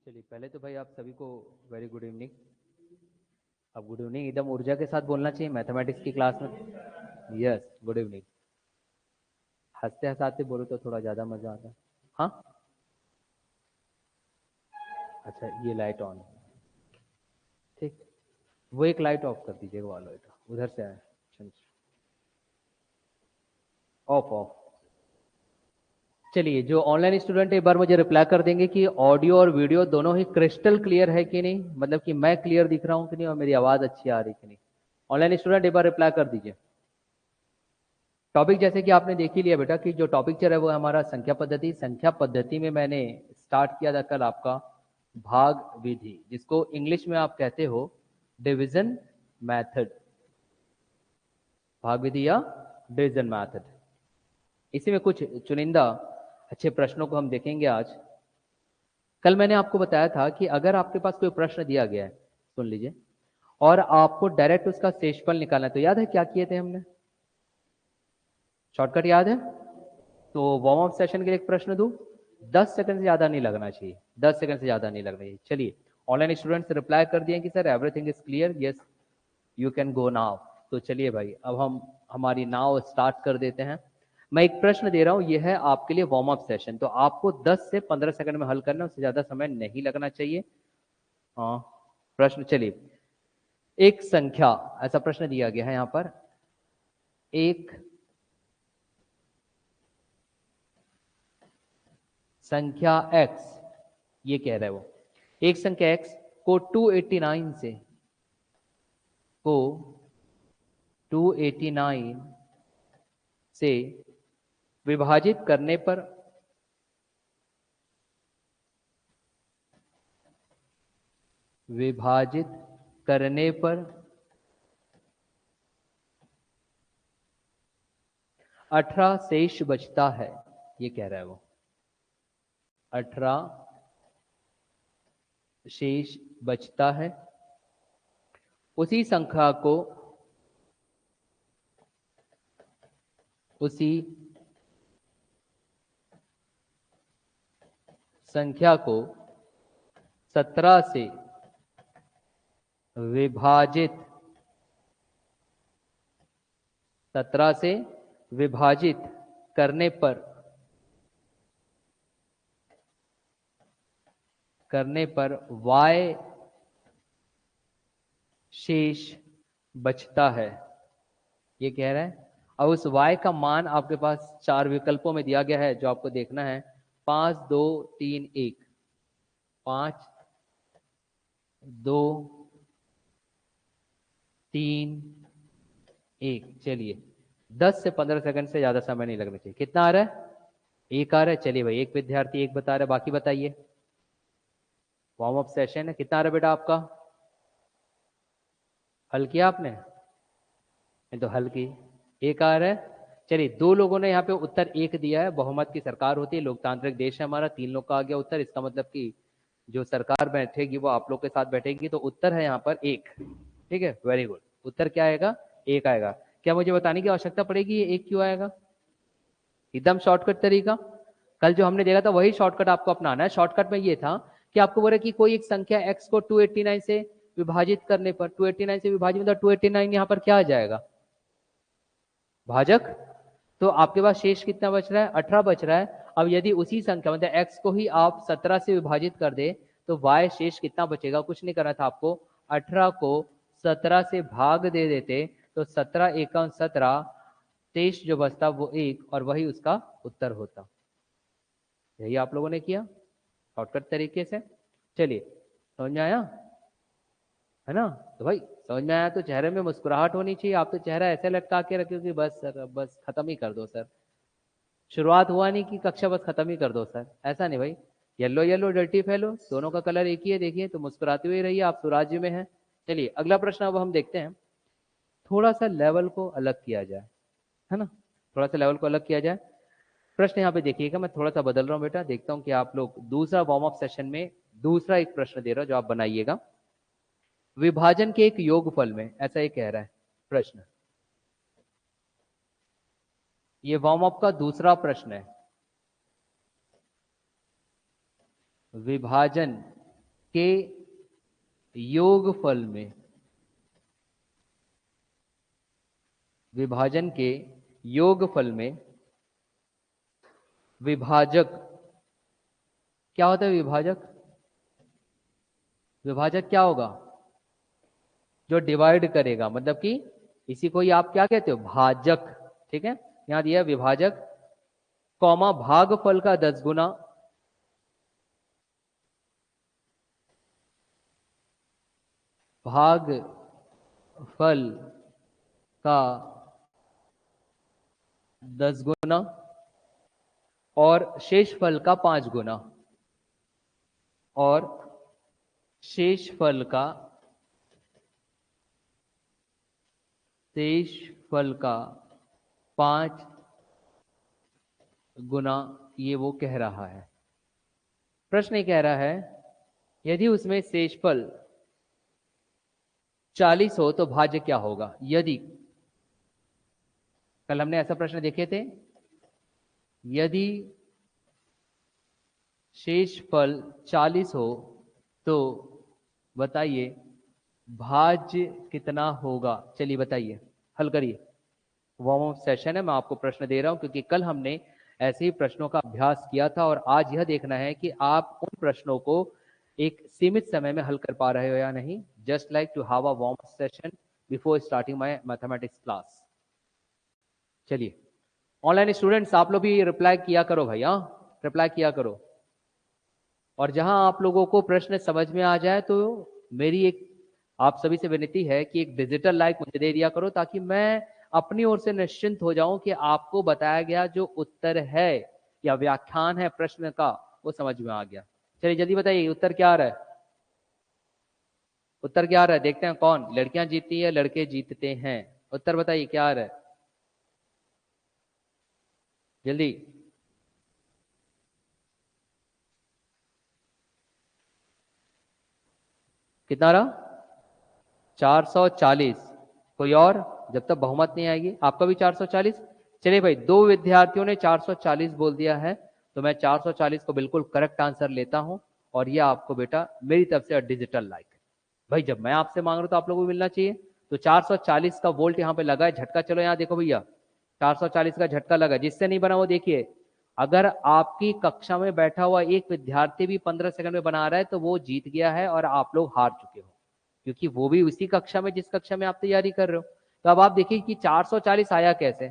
चलिए पहले तो भाई आप सभी को वेरी गुड इवनिंग। अब गुड इवनिंग एकदम ऊर्जा के साथ बोलना चाहिए मैथमेटिक्स की क्लास में। Yes good evening. हंसते हंसाते बोलो तो थोड़ा ज़्यादा मज़ा आता है। हाँ अच्छा ये लाइट ऑन ठीक। वो एक लाइट ऑफ कर दीजिएगा वाला लाइट उधर से आए। Of of. चलिए जो ऑनलाइन स्टूडेंट एक बार मुझे रिप्लाई कर देंगे कि ऑडियो और वीडियो दोनों ही क्रिस्टल क्लियर है कि नहीं, मतलब कि मैं क्लियर दिख रहा हूँ कि नहीं और मेरी आवाज़ अच्छी आ रही कि नहीं। ऑनलाइन स्टूडेंट एक बार रिप्लाई कर दीजिए। टॉपिक जैसे कि आपने देख ही लिया बेटा कि जो टॉपिक चल रहा है वो हमारा संख्या पद्धति। संख्या पद्धति में मैंने स्टार्ट किया था कल आपका भाग विधि, जिसको इंग्लिश में आप कहते हो डिवीजन मेथड। भाग विधि या डिवीजन मेथड। इसी में कुछ चुनिंदा अच्छे प्रश्नों को हम देखेंगे आज। कल मैंने आपको बताया था कि अगर आपके पास कोई प्रश्न दिया गया है, सुन लीजिए, और आपको डायरेक्ट उसका शेषफल निकालना है, तो याद है क्या किए थे हमने? शॉर्टकट याद है? तो वार्म अप सेशन के लिए एक प्रश्न दूं, 10 सेकंड से ज्यादा नहीं लगना चाहिए, 10 सेकंड से ज्यादा नहीं लगना चाहिए। चलिए ऑनलाइन स्टूडेंट्स रिप्लाई कर दिए कि sir everything is clear, yes you can go now. तो चलिए भाई अब हम हमारी नाव स्टार्ट कर देते हैं। मैं एक प्रश्न दे रहा हूं, यह है आपके लिए वार्म अप सेशन, तो आपको 10 से 15 सेकंड में हल करना, उससे ज्यादा समय नहीं लगना चाहिए। हाँ प्रश्न चलिए। एक संख्या, ऐसा प्रश्न दिया गया है यहां पर, एक संख्या x, ये कह रहा है वो, एक संख्या x को 289 से को 289 से विभाजित करने पर विभाजित करने पर 18 शेष बचता है, ये कह रहा है वो। 18 शेष बचता है। उसी संख्या को उसी संख्या को 17 से विभाजित 17 से विभाजित करने पर y शेष बचता है, ये कह रहा है। और उस y का मान आपके पास 4 विकल्पों में दिया गया है, जो आपको देखना है 5 2 3 1। 5 2 3 1। चलिए 10 से 15 सेकंड से ज्यादा समय नहीं लगना चाहिए। कितना आ रहा है? एक आ रहा है। चलिए भाई एक विद्यार्थी एक बता रहा है, बाकी बताइए। वार्म अप सेशन है। कितना आ रहा है बेटा आपका? हल किया आपने? नहीं तो हल की। एक आ रहा है। चलिए दो लोगों ने यहाँ पे उत्तर एक दिया है। बहुमत की सरकार होती है, लोकतांत्रिक देश है हमारा। 3 लोग का आ गया उत्तर, इसका मतलब कि जो सरकार बैठेगी वो आप लोग के साथ बैठेगी, तो उत्तर है यहाँ पर एक। ठीक है वेरी गुड। उत्तर क्या आएगा? एक आएगा। क्या मुझे बताने की आवश्यकता पड़ेगी ये एक क्यों आएगा? एकदम शॉर्टकट तरीका। कल जो हमने देखा था वही शॉर्टकट आपको अपनाना है। शॉर्टकट में ये था कि आपको बोला कि कोई एक संख्या x को 289 से विभाजित करने पर, 289 से विभाजित मतलब 289 यहाँ पर क्या आ जाएगा? भाजक। तो आपके पास शेष कितना बच रहा है? 18 बच रहा है। अब यदि उसी संख्या मतलब x को ही आप 17 से विभाजित कर दे तो y शेष कितना बचेगा? कुछ नहीं करना था आपको, 18 को 17 से भाग दे देते तो 17 एकम 17, शेष जो बचता वो एक, और वही उसका उत्तर होता। यही आप लोगों ने किया शॉर्टकट तरीके से। चलिए समझ में आया है ना? तो भाई समझ में आया तो चेहरे में मुस्कुराहट होनी चाहिए। आप तो चेहरा ऐसे लटका के रखे हो कि बस सर बस खत्म ही कर दो सर, शुरुआत हुआ नहीं कि कक्षा बस खत्म ही कर दो सर, ऐसा नहीं भाई। येलो येलो डर्टी फेलो, दोनों का कलर एक ही है, देखिए तो मुस्कुराते हुए रहिए, आप सुराज्य में हैं। चलिए अगला प्रश्न अब हम देखते हैं। थोड़ा सा लेवल को अलग किया जाए, है ना? थोड़ा सा लेवल को अलग किया जाए। प्रश्न यहाँ पे देखिएगा, मैं थोड़ा सा बदल रहा हूँ बेटा, देखता हूँ कि आप लोग दूसरा वार्म अप सेशन में दूसरा एक प्रश्न दे रहा हूँ जो आप बनाइएगा। विभाजन के एक योगफल में, ऐसा ये कह रहा है प्रश्न। ये वार्म अप का दूसरा प्रश्न है। विभाजन के योगफल में, विभाजन के योगफल में विभाजक, क्या होता है विभाजक? विभाजक क्या होगा? जो डिवाइड करेगा, मतलब कि इसी को ही आप क्या कहते हो? भाजक। ठीक है, यहां दिया विभाजक कौमा भागफल का 10 गुना, भागफल का 10 गुना और शेषफल का 5 गुना, और शेषफल का 5 गुना, ये वो कह रहा है। प्रश्न ये कह रहा है यदि उसमें शेषफल 40 हो तो भाज्य क्या होगा? यदि, कल हमने ऐसा प्रश्न देखे थे, यदि शेषफल 40 हो तो बताइए भाज्य कितना होगा? चलिए बताइए, हल करिए। वार्म अप सेशन है, मैं आपको प्रश्न दे रहा हूं क्योंकि कल हमने ऐसे ही प्रश्नों का अभ्यास किया था और आज यह देखना है कि आप उन प्रश्नों को एक सीमित समय में हल कर पा रहे हो या नहीं। Just like to have a warm up session before starting my mathematics class. चलिए ऑनलाइन स्टूडेंट्स, आप लोग भी रिप्लाई किया करो भाई, हाँ रिप्लाई किया करो। और जहां आप लोगों को प्रश्न समझ में आ जाए तो मेरी एक आप सभी से विनती है कि एक डिजिटल लाइक मुझे दे दिया करो, ताकि मैं अपनी ओर से निश्चिंत हो जाऊं कि आपको बताया गया जो उत्तर है या व्याख्यान है प्रश्न का वो समझ में आ गया। चलिए जल्दी बताइए उत्तर क्या आ रहा है? उत्तर क्या आ रहा है? देखते हैं कौन, लड़कियां जीतती है लड़के जीतते हैं? उत्तर बताइए क्या आ रहा है जल्दी। कितना रहा? 440। कोई और? जब तक बहुमत नहीं आएगी। आपका भी 440? चलिए भाई, दो विद्यार्थियों ने 440 बोल दिया है, तो मैं 440 को बिल्कुल करेक्ट आंसर लेता हूं और ये आपको बेटा मेरी तरफ से डिजिटल लाइक। भाई जब मैं आपसे मांग रहा हूं तो आप लोगों को मिलना चाहिए। तो 440 का वोल्ट यहाँ पे लगा है, झटका। चलो यहाँ देखो भैया, 440 का झटका लगा। जिससे नहीं बना वो देखिए, अगर आपकी कक्षा में बैठा हुआ एक विद्यार्थी भी 15 सेकंड में बना रहा है तो वो जीत गया है और आप लोग हार चुके हो, क्योंकि वो भी उसी कक्षा में जिस कक्षा में आप तैयारी कर रहे हो। तो अब आप देखिए कि 440 आया कैसे।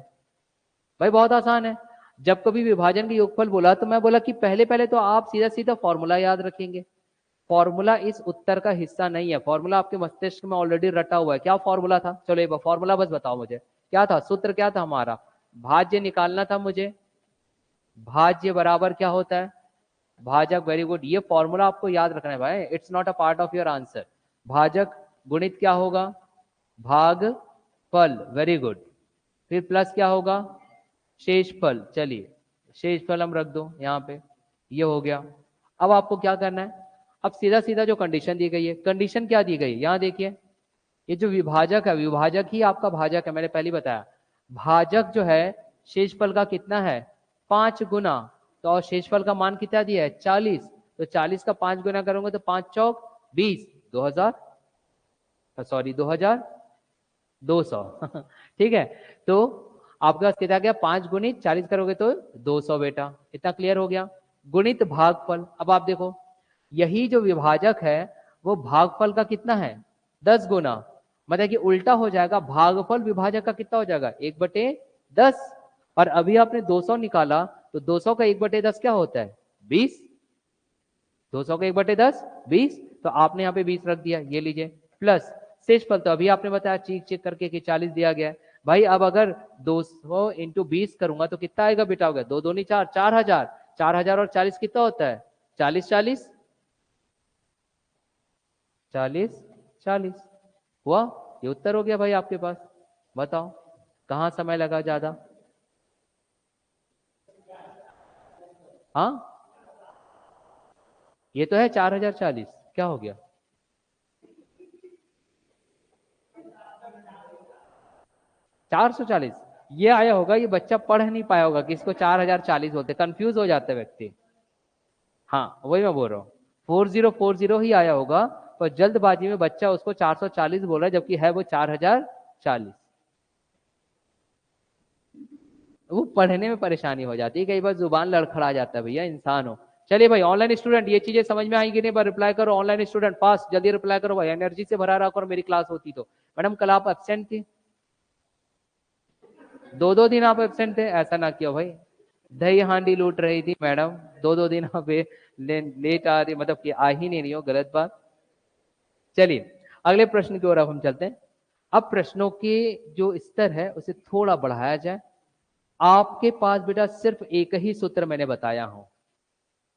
भाई बहुत आसान है। जब कभी विभाजन के योगफल बोला तो मैं बोला कि पहले पहले तो आप सीधा सीधा फॉर्मूला याद रखेंगे। फॉर्मूला इस उत्तर का हिस्सा नहीं है, फॉर्मूला आपके मस्तिष्क में ऑलरेडी रटा हुआ है। क्या फॉर्मूला था? चलो एक बार फॉर्मूला बस बताओ मुझे, क्या था? सूत्र क्या था हमारा? भाज्य निकालना था मुझे। भाज्य बराबर क्या होता है? भाजक। वेरी गुड, ये फॉर्मूला आपको याद रखना है भाई, it's not a part of your answer. भाजक गुणित क्या होगा? भाग फल। Very good. फिर प्लस क्या होगा? शेषफल। चलिए शेषफल हम रख दो यहाँ पे, ये हो गया। अब आपको क्या करना है? अब सीधा सीधा जो कंडीशन दी गई है, कंडीशन क्या दी गई यहाँ देखिए, ये जो विभाजक है, विभाजक ही आपका भाजक है, मैंने पहले ही बताया। भाजक जो है शेषफल का कितना है? 5 गुना। तो और शेषफल का मान कितना दिया है? 40। तो 40 का 5 गुना करोगे तो 5 चौक 20, 2000, सॉरी 2200 ठीक है। तो आपके पास कितना गया? 5 गुणित 40 करोगे तो 200 बेटा। इतना क्लियर हो गया। गुणित भागफल, अब आप देखो यही जो विभाजक है वो भागफल का कितना है? 10 गुना। मतलब कि उल्टा हो जाएगा, भागफल विभाजक का कितना हो जाएगा? 1/10। और अभी आपने 200 निकाला तो 200 का 1/10 क्या होता है? 20। 200 का 1/10 20। तो आपने यहाँ पे 20 रख दिया, ये लीजिए। प्लस शेषफल तो अभी आपने बताया चेक चेक करके कि 40 दिया गया है। भाई अब अगर 200 इंटू 20 करूंगा तो कितना आएगा बेटा? होगा 2 दूनी 4, 4000। 4000 और 40 कितना होता है? 40 40 40 40 हुआ। ये उत्तर हो गया भाई आपके पास। बताओ कहाँ समय लगा ज्यादा? हाँ ये तो है 4040, क्या हो गया? 440 ये आया होगा, ये बच्चा पढ़ नहीं पाया होगा कि इसको 4040 बोलते, कंफ्यूज हो जाता है व्यक्ति। हाँ वही मैं बोल रहा हूँ। 4040 ही आया होगा, पर जल्दबाजी में बच्चा उसको 440 बोल रहा है, जबकि है वो 4040। वो पढ़ने में परेशानी हो जाती है, कई बार जुबान लड़खड़ा जाता है, भैया इंसान हो। चलिए भाई, ऑनलाइन स्टूडेंट ये चीजें समझ में आएंगी नहीं, पर रिप्लाई करो। ऑनलाइन स्टूडेंट फास्ट जल्दी रिप्लाई करो भाई, एनर्जी से भरा रहा करो, मेरी क्लास होती तो। मैडम कल आप एब्सेंट थी, 2-2 दिन आप एब्सेंट थे, ऐसा ना किया भाई। दही हांडी लूट रही थी मैडम, 2-2 दिन आप लेट आ रही, मतलब कि आ ही नहीं रही हो, गलत बात। चलिए अगले प्रश्न की ओर अब हम चलते हैं। अब प्रश्नों के जो स्तर है उसे थोड़ा बढ़ाया जाए। आपके पास बेटा सिर्फ एक ही सूत्र मैंने बताया हूं,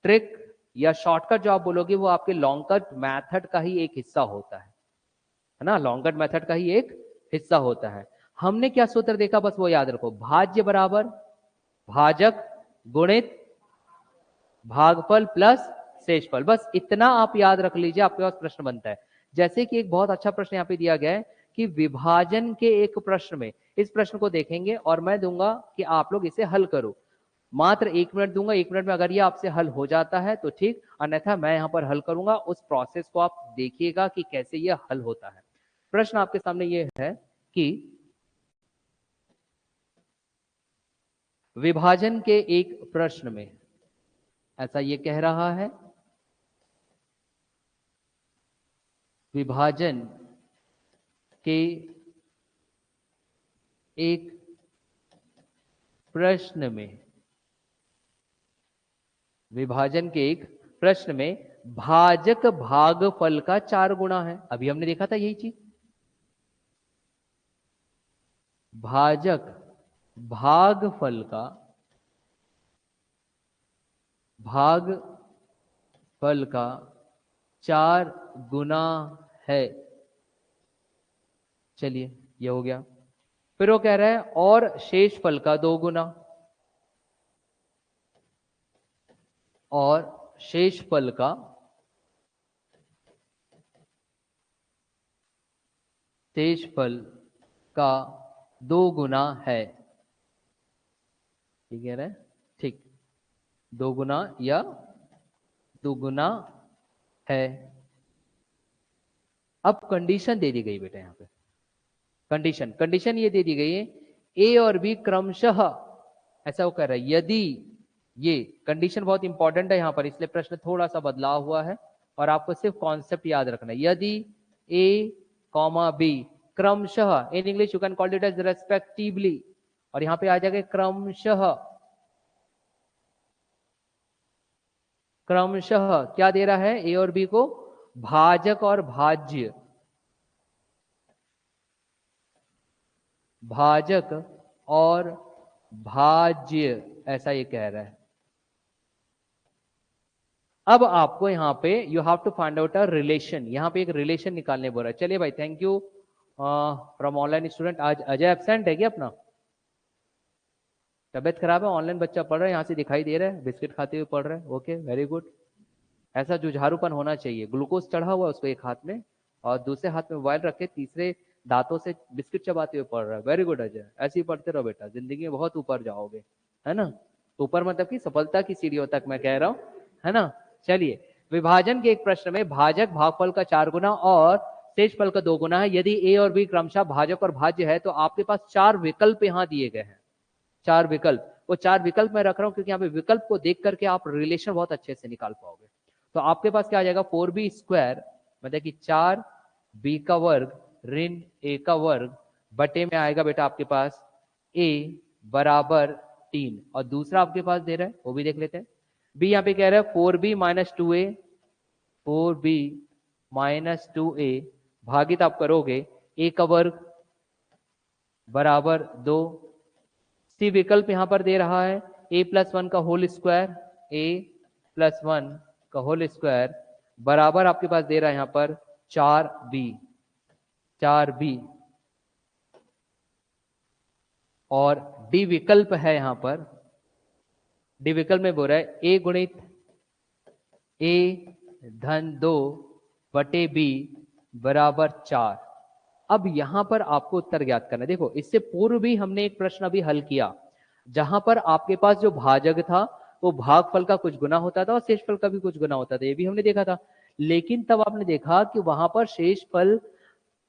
ट्रिक या शॉर्टकट जो आप बोलोगे वो आपके लॉन्ग कट मैथड का ही एक हिस्सा होता है ना, लॉन्ग कट मेथड का ही एक हिस्सा होता है। हमने क्या सूत्र देखा, बस वो याद रखो, भाज्य बराबर भाजक गुणित भागफल प्लस शेषफल, बस इतना आप याद रख लीजिए, आपके पास प्रश्न बनता है। जैसे कि एक बहुत अच्छा प्रश्न यहाँ पे दिया गया है कि विभाजन के एक प्रश्न में, इस प्रश्न को देखेंगे और मैं दूंगा कि आप लोग इसे हल करो, मात्र 1 मिनट दूंगा। 1 मिनट में अगर ये आपसे हल हो जाता है तो ठीक, अन्यथा मैं यहां पर हल करूंगा, उस प्रोसेस को आप देखिएगा कि कैसे ये हल होता है। प्रश्न आपके सामने ये है कि विभाजन के एक प्रश्न में ऐसा ये कह रहा है, विभाजन के एक प्रश्न में, विभाजन के एक प्रश्न में भाजक भागफल का 4 गुना है। अभी हमने देखा था यही चीज, भाजक भागफल का, भागफल का 4 गुना है। चलिए ये हो गया। फिर वो कह रहा है और शेषफल का 2 गुना, और शेषफल का का 2 गुना है। ठीक कह रहे हैं, ठीक, 2 गुना या दुगुना है। अब कंडीशन दे दी गई बेटा, यहां पे कंडीशन ये दे दी गई है, ए और बी क्रमशः, ऐसा वो कह रहा है, यदि ये कंडीशन बहुत इंपॉर्टेंट है यहां पर, इसलिए प्रश्न थोड़ा सा बदलाव हुआ है और आपको सिर्फ कॉन्सेप्ट याद रखना है। यदि ए कॉमा बी क्रमशः, in English you can call it as respectively, और यहां पे आ जाएगा क्रमशः, क्रमशः क्या दे रहा है, ए और बी को भाजक और भाज्य, भाजक और भाज्य, ऐसा ये कह रहा है। अब आपको यहां पे you have to find out a relation, यहां पे एक रिलेशन निकालने बोल रहा है। चलिए भाई, thank you from online student. आज अजय एब्सेंट है क्या अपना? तबियत खराब है, ऑनलाइन बच्चा पढ़ रहा है, यहाँ से दिखाई दे रहा है, बिस्किट खाते हुए पढ़ रहा है। Okay, very good. ऐसा जुझारूपन होना चाहिए। ग्लूकोज चढ़ा हुआ है उसको एक हाथ में और दूसरे हाथ में मोबाइल रखे, तीसरे दांतों से बिस्किट चबाते हुए पढ़ रहा है। वेरी गुड अजय, ऐसे ही पढ़ते रहो बेटा, जिंदगी में बहुत ऊपर जाओगे, है ना। ऊपर मतलब कि सफलता की सीढ़ियों तक मैं कह रहा हूं, है ना। चलिए, विभाजन के एक प्रश्न में भाजक भागफल का 4 गुना और शेषफल का 2 गुना है। यदि ए और बी क्रमशः भाजक और भाज्य है तो आपके पास 4 विकल्प यहाँ दिए गए हैं। 4 विकल्प, वो 4 विकल्प मैं रख रहा हूं क्योंकि यहाँ पे विकल्प को देख करके आप रिलेशन बहुत अच्छे से निकाल पाओगे। तो आपके पास क्या आ जाएगा, 4b स्क्वायर, मतलब कि 4b का वर्ग ऋण a का वर्ग बटे में आएगा बेटा आपके पास a बराबर 3, और दूसरा आपके पास दे रहा है वो भी देख लेते हैं। b यहाँ पे कह रहा है 4b minus 2a, 4b minus 2a भागित आप करोगे a का वर्ग बराबर 2। सी विकल्प यहां पर दे रहा है a+1 का होल स्क्वायर, a+1 का होल स्क्वायर बराबर आपके पास दे रहा है यहां पर 4b, 4b, और डी विकल्प है यहां पर, डी विकल्प में बोल रहा है a गुणित a-2 बटे b बराबर 4। अब यहां पर आपको उत्तर ज्ञात करना है। देखो, इससे पूर्व भी हमने एक प्रश्न अभी हल किया जहां पर आपके पास जो भाजक था वो भागफल का कुछ गुना होता था और शेषफल का भी कुछ गुना होता था, ये भी हमने देखा था। लेकिन तब आपने देखा कि वहां पर शेषफल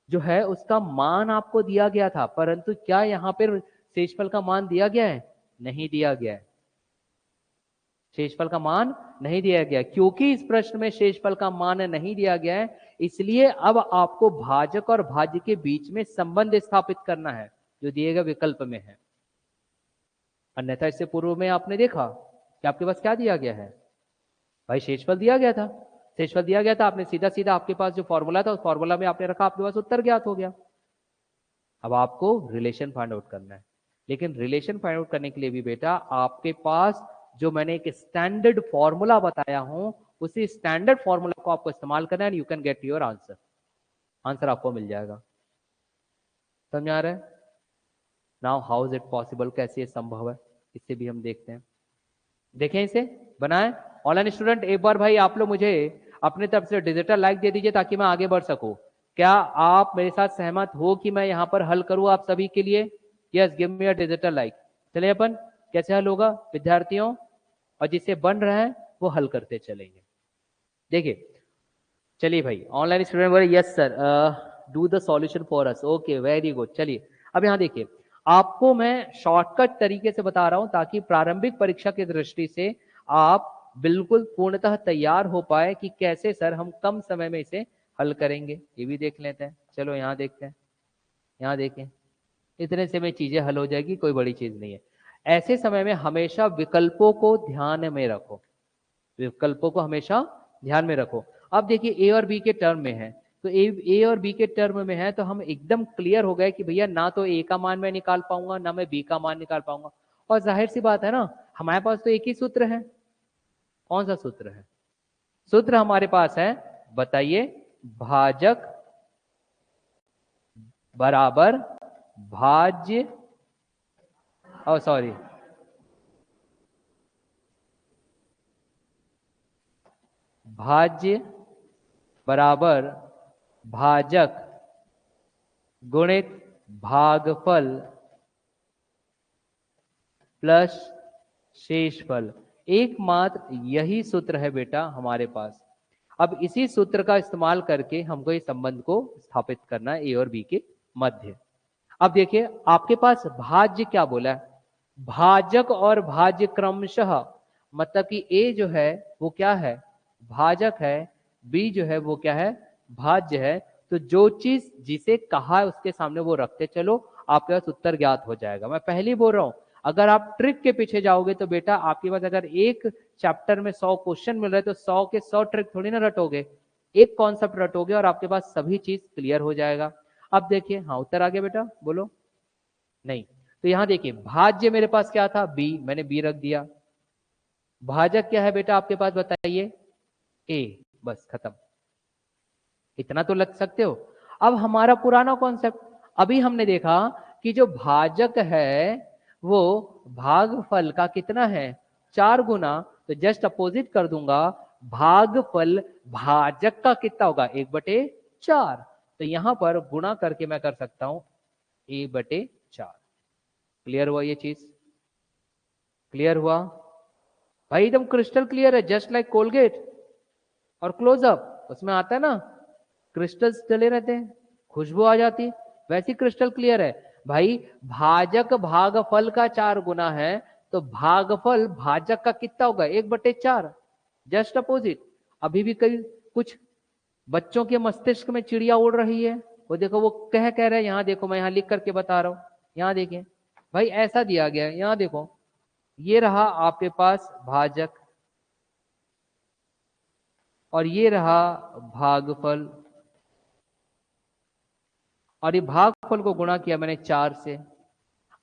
जो है उसका मान आपको दिया गया था, परंतु क्या यहाँ पर शेषफल का मान दिया गया है? नहीं दिया गया है। शेषफल का मान नहीं दिया गया। क्योंकि इस प्रश्न में शेषफल का मान नहीं दिया गया है, इसलिए अब आपको भाजक और भाज्य के बीच में संबंध स्थापित करना है जो दिए गए विकल्प में है। अन्यथा इससे पूर्व में आपने देखा कि आपके पास क्या दिया गया है भाई, शेषफल दिया गया था। शेषफल दिया गया था, आपने सीधा सीधा आपके पास जो फॉर्मूला था उस फॉर्मूला में आपने रखा, आपके पास उत्तर ज्ञात हो गया। अब आपको रिलेशन फाइंड आउट करना है, लेकिन रिलेशन फाइंड आउट करने के लिए भी बेटा आपके पास जो मैंने एक स्टैंडर्ड फॉर्मूला बताया हूं, उसी स्टैंडर्ड फॉर्मूला को आपको इस्तेमाल करना है and you can get your answer. Answer आपको मिल जाएगा। समझ आ रहा है? Now how is it possible, कैसे ये संभव है, इससे भी हम देखते हैं। देखें इसे बनाए। ऑनलाइन स्टूडेंट एक बार भाई आप लोग मुझे अपने तरफ से डिजिटल लाइक दे दीजिए ताकि मैं आगे बढ़ सकूं। क्या आप मेरे साथ सहमत हो कि मैं यहां पर हल करूं आप सभी के लिए? यस, गिव मी अ डिजिटल लाइक। चलिए अपन कैसे हल होगा विद्यार्थियों, और जिसे बन रहा है वो हल करते चलेंगे। देखिए चलिए भाई, ऑनलाइन स्टूडेंट बोले yes sir, do the solution for us. Okay very good. चलिए अब यहाँ देखिए, आपको मैं शॉर्टकट तरीके से बता रहा हूं ताकि प्रारंभिक परीक्षा की दृष्टि से आप बिल्कुल पूर्णतः तैयार हो पाए कि कैसे सर हम कम समय में इसे हल करेंगे। ये भी देख लेते हैं। चलो यहाँ देखते हैं, यहाँ देखें, इतने से में चीजें हल हो जाएगी, कोई बड़ी चीज नहीं है। ऐसे समय में हमेशा विकल्पों को ध्यान में रखो, विकल्पों को हमेशा ध्यान में रखो। अब देखिए ए और बी के टर्म में है, तो ए और बी के टर्म में है तो हम एकदम क्लियर हो गए कि भैया ना तो ए का मान मैं निकाल पाऊंगा ना मैं बी का मान निकाल पाऊंगा। और जाहिर सी बात है ना, हमारे पास तो एक ही सूत्र है। कौन सा सूत्र है? सूत्र हमारे पास है, बताइए, भाजक बराबर भाज्य, ओ सॉरी, भाज्य बराबर भाजक गुणित भागफल प्लस शेषफल। एकमात्र यही सूत्र है बेटा हमारे पास। अब इसी सूत्र का इस्तेमाल करके हमको इस संबंध को स्थापित करना है ए और बी के मध्य। अब देखिए आपके पास भाज्य क्या बोला है, भाजक और भाज्य क्रमशः, मतलब कि ए जो है वो क्या है, भाजक है, बी जो है वो क्या है, भाज्य है। तो जो चीज जिसे कहा है उसके सामने वो रखते चलो, आपके पास उत्तर ज्ञात हो जाएगा। मैं पहले ही बोल रहा हूं, अगर आप ट्रिक के पीछे जाओगे तो बेटा आपके पास अगर एक चैप्टर में 100 क्वेश्चन मिल रहे तो 100 के 100 ट्रिक थोड़ी ना रटोगे, एक कॉन्सेप्ट रटोगे और आपके पास सभी चीज क्लियर हो जाएगा। अब देखिए, हाँ उत्तर आ गया बेटा, बोलो। नहीं, तो यहां देखिए भाज्य मेरे पास क्या था, बी, मैंने बी रख दिया। भाजक क्या है बेटा आपके पास, बताइए, ए, बस खत्म। इतना तो लग सकते हो। अब हमारा पुराना कॉन्सेप्ट, अभी हमने देखा कि जो भाजक है वो भागफल का कितना है, 4 गुना। तो जस्ट अपोजिट कर दूंगा, भागफल भाजक का कितना होगा, 1/4। तो यहां पर गुणा करके मैं कर सकता हूं a/4। क्लियर हुआ ये चीज? क्लियर हुआ भाई? एकदम क्रिस्टल क्लियर है, जस्ट लाइक कोलगेट और क्लोजअप, उसमें आता है ना क्रिस्टल्स डले रहते हैं, खुशबू आ जाती, वैसी क्रिस्टल क्लियर है भाई। भाजक भागफल का 4 गुना है, तो भागफल भाजक का कितना होगा, 1/4, जस्ट अपोजिट। अभी भी कई कुछ बच्चों के मस्तिष्क में चिड़िया उड़ रही है, वो देखो वो कह रहे हैं, यहां देखो मैं यहां लिख करके बता रहा हूं, यहां देखें भाई ऐसा दिया गया है, यहां देखो ये रहा आपके पास भाजक और ये रहा भागफल, और ये भागफल को गुणा किया मैंने 4 से।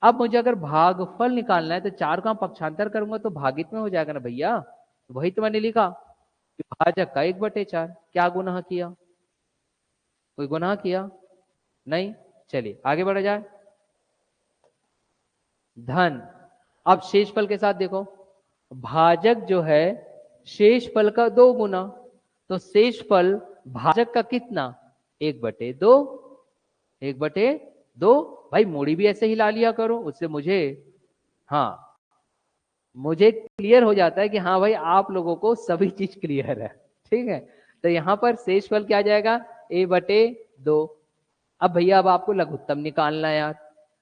अब मुझे अगर भागफल निकालना है तो 4 का पक्षांतर करूंगा तो भागित में हो जाएगा ना भैया, तो वही तो मैंने लिखा कि भाजक का 1/4। क्या गुना किया, कोई गुनाह किया नहीं। चलिए आगे बढ़ा जाए। धन, अब शेषफल के साथ देखो, भाजक जो है शेषफल का 2 गुना, तो शेषफल भाजक का कितना, 1/2, 1/2। भाई मूड़ी भी ऐसे हिला लिया करो, उससे मुझे, हाँ मुझे क्लियर हो जाता है कि हाँ भाई आप लोगों को सभी चीज क्लियर है, ठीक है। तो यहाँ पर शेषफल क्या आ जाएगा, a/2। अब भैया अब आपको लघुत्तम निकालना है यार,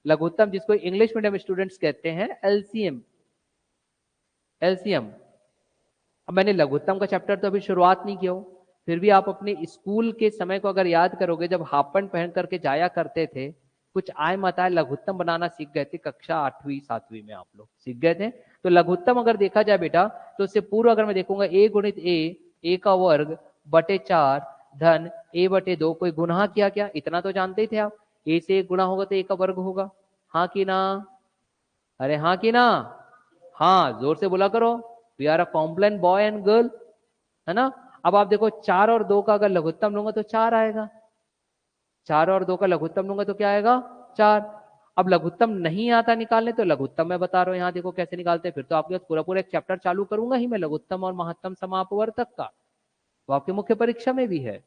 लघुत्तम जिसको इंग्लिश मीडियम स्टूडेंट्स कहते हैं एलसीएम। एलसीएम। अब मैंने लघुत्तम का चैप्टर तो अभी शुरुआत नहीं किया हो, फिर भी आप अपने स्कूल के समय को अगर याद करोगे, जब हाफ पैंट पहन करके जाया करते थे, कुछ आय मताए लघुत्तम बनाना सीख गए थे, कक्षा 8वीं 7वीं में आप लोग सीख गए थे। तो लघुत्तम अगर देखा जाए बेटा, तो उससे पूर्व अगर मैं देखूंगा a गुणित a का वर्ग बटे 4 धन a/2, कोई गुणा किया क्या, इतना तो जानते ही थे आप, a से 1 गुणा होगा तो a का वर्ग होगा, हाँ कि ना, अरे हाँ कि ना, हाँ जोर से बोला करो, we are a Complan boy and girl, है ना। अब आप देखो 4 और 2 का अगर लघुत्तम लूंगा तो 4 आएगा, 4 और 2 का लघुत्तम लूंगा तो क्या आएगा, 4। अब लघुत्तम नहीं आता निकालने, तो लघुत्तम मैं बता रहा हूं, यहाँ देखो कैसे निकालते हैं, फिर तो आपके पास पूरा पूरा एक चैप्टर चालू करूंगा ही मैं लघुत्तम और महत्तम समापवर्तक का, वो आपकी मुख्य परीक्षा में भी है।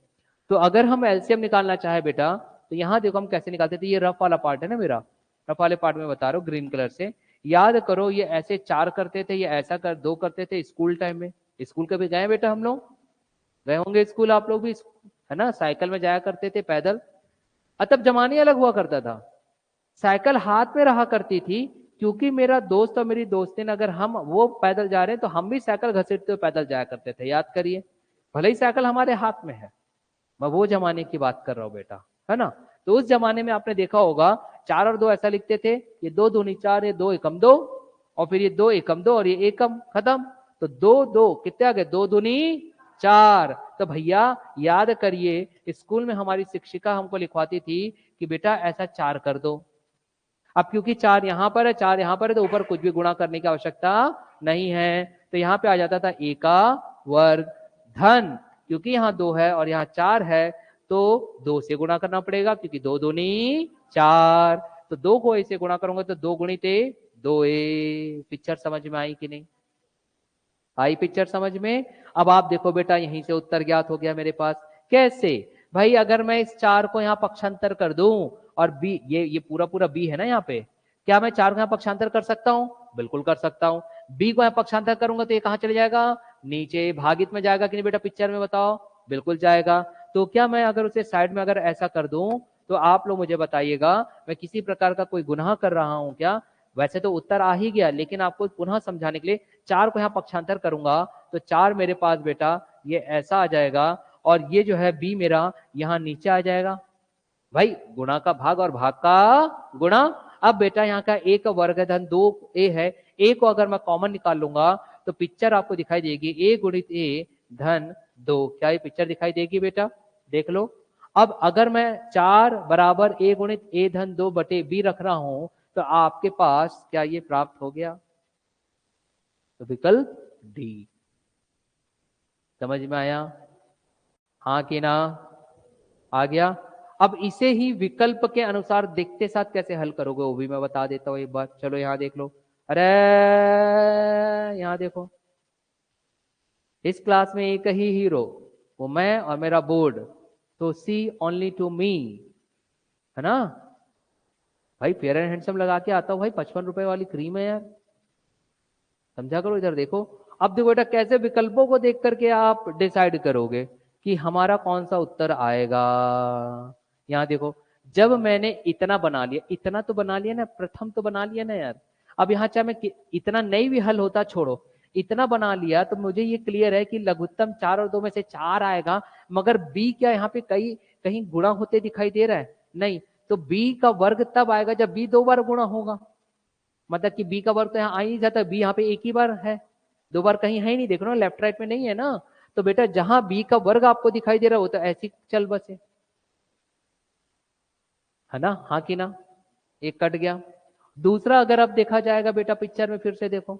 तो अगर हम एलसीएम निकालना चाहे बेटा, तो यहाँ देखो हम कैसे निकालते थे, ये रफ वाला पार्ट है ना मेरा, रफ वाले पार्ट में बता रहा हूँ ग्रीन कलर से, याद करो ये ऐसे 4 करते थे, ये ऐसा कर 2 करते थे स्कूल टाइम में, स्कूल कभी गए बेटा हम लोग, गए होंगे स्कूल आप लोग भी, है ना, साइकिल में जाया करते थे पैदल। तब जमाने अलग हुआ करता था, साइकिल हाथ में रहा करती थी, क्योंकि मेरा दोस्त और मेरी दोस्ती ने, अगर हम वो पैदल जा रहे हैं तो हम भी साइकिल घसीटते हुए पैदल जाया करते थे, याद करिए, भले ही साइकिल हमारे हाथ में है, मैं वो जमाने की बात कर रहा हूँ बेटा, है ना। तो उस जमाने में आपने देखा होगा 4 और 2 ऐसा लिखते थे, ये 2 दूनी 4, ये 2 एकम 2, और फिर ये 2 एकम 2 और ये एकम, खत्म। तो 2 2 कितने आ गए, 2 दूनी 4। तो भैया याद करिए, स्कूल में हमारी शिक्षिका हमको लिखवाती थी कि बेटा ऐसा 4 कर दो। अब क्योंकि 4 यहां पर है, 4 यहां पर है, तो ऊपर कुछ भी गुणा करने की आवश्यकता नहीं है, तो यहाँ पे आ जाता था a का वर्ग धन, क्योंकि यहाँ 2 है और यहाँ 4 है, तो 2 से गुणा करना पड़ेगा, क्योंकि 2 दूनी 4, तो 2 को a से गुणा करूंगा तो 2 गुणित a 2a। पिक्चर समझ में आई कि नहीं, आई पिक्चर समझ में। अब आप देखो बेटा, यहीं से उत्तर ज्ञात हो गया मेरे पास, कैसे भाई, अगर मैं इस 4 को यहाँ पक्षांतर कर दूं, और b, ये पूरा पूरा b है ना यहाँ पे, क्या मैं 4 को यहाँ पक्षांतर कर सकता हूँ, बिल्कुल कर सकता हूँ। b को यहाँ पक्षांतर करूंगा तो ये कहाँ चले जाएगा, नीचे भागित में जाएगा कि नहीं बेटा, पिक्चर में बताओ, बिल्कुल जाएगा। तो क्या मैं अगर उसे साइड में अगर ऐसा कर दूं, तो आप लोग मुझे बताइएगा, मैं किसी प्रकार का कोई गुनाह कर रहा हूं क्या, वैसे तो उत्तर आ ही गया, लेकिन आपको पुनः समझाने के लिए 4 को यहाँ पक्षांतर करूंगा, तो 4 मेरे पास बेटा ये ऐसा आ जाएगा, और ये जो है b मेरा यहाँ नीचे आ जाएगा, भाई गुणा का भाग और भाग का गुणा। अब बेटा यहाँ का a का वर्ग है धन 2a है, a को अगर मैं कॉमन निकाल लूंगा, तो पिक्चर आपको दिखाई देगी a गुणित a धन 2, क्या ये पिक्चर दिखाई देगी बेटा, देख लो। अब अगर मैं 4 बराबर a गुणित a धन 2 बटे b रख रहा हूं, तो आपके पास क्या ये प्राप्त हो गया, तो विकल्प डी। समझ में आया, हाँ कि ना, आ गया। अब इसे ही विकल्प के अनुसार देखते साथ कैसे हल करोगे, वो भी मैं बता देता हूं एक बार, चलो यहाँ देख लो। अरे यहाँ देखो, इस क्लास में एक ही हीरो, वो मैं और मेरा बोर्ड, तो सी ओनली टू मी, है ना भाई, फेयर एंड हैंडसम लगा के आता हूँ भाई, 55 रुपए वाली क्रीम है यार, समझा करो, इधर देखो। अब देखो बेटा, कैसे विकल्पों को देख करके आप डिसाइड करोगे कि हमारा कौन सा उत्तर आएगा। यहाँ देखो, जब मैंने इतना बना लिया, इतना तो बना लिया ना, प्रथम तो बना लिया ना यार, अब यहाँ चाहे मैं इतना नहीं भी हल होता, छोड़ो, इतना बना लिया, तो मुझे ये क्लियर है कि लघुत्तम 4 और 2 में से 4 आएगा, मगर बी क्या यहाँ पे कहीं कहीं गुणा होते दिखाई दे रहा है, नहीं, तो बी का वर्ग तब आएगा जब बी 2 बार गुणा होगा, मतलब कि बी का वर्ग तो यहाँ आ ही नहीं जाता, बी यहाँ पे एक ही बार है, 2 बार कहीं है ही नहीं, देख रहे हो लेफ्ट राइट में नहीं है ना। तो बेटा जहां बी का वर्ग आपको दिखाई दे रहा हो, तो ऐसी चल बसे, है ना, हाँ कि ना, एक कट गया। दूसरा अगर अब देखा जाएगा बेटा, पिक्चर में फिर से देखो,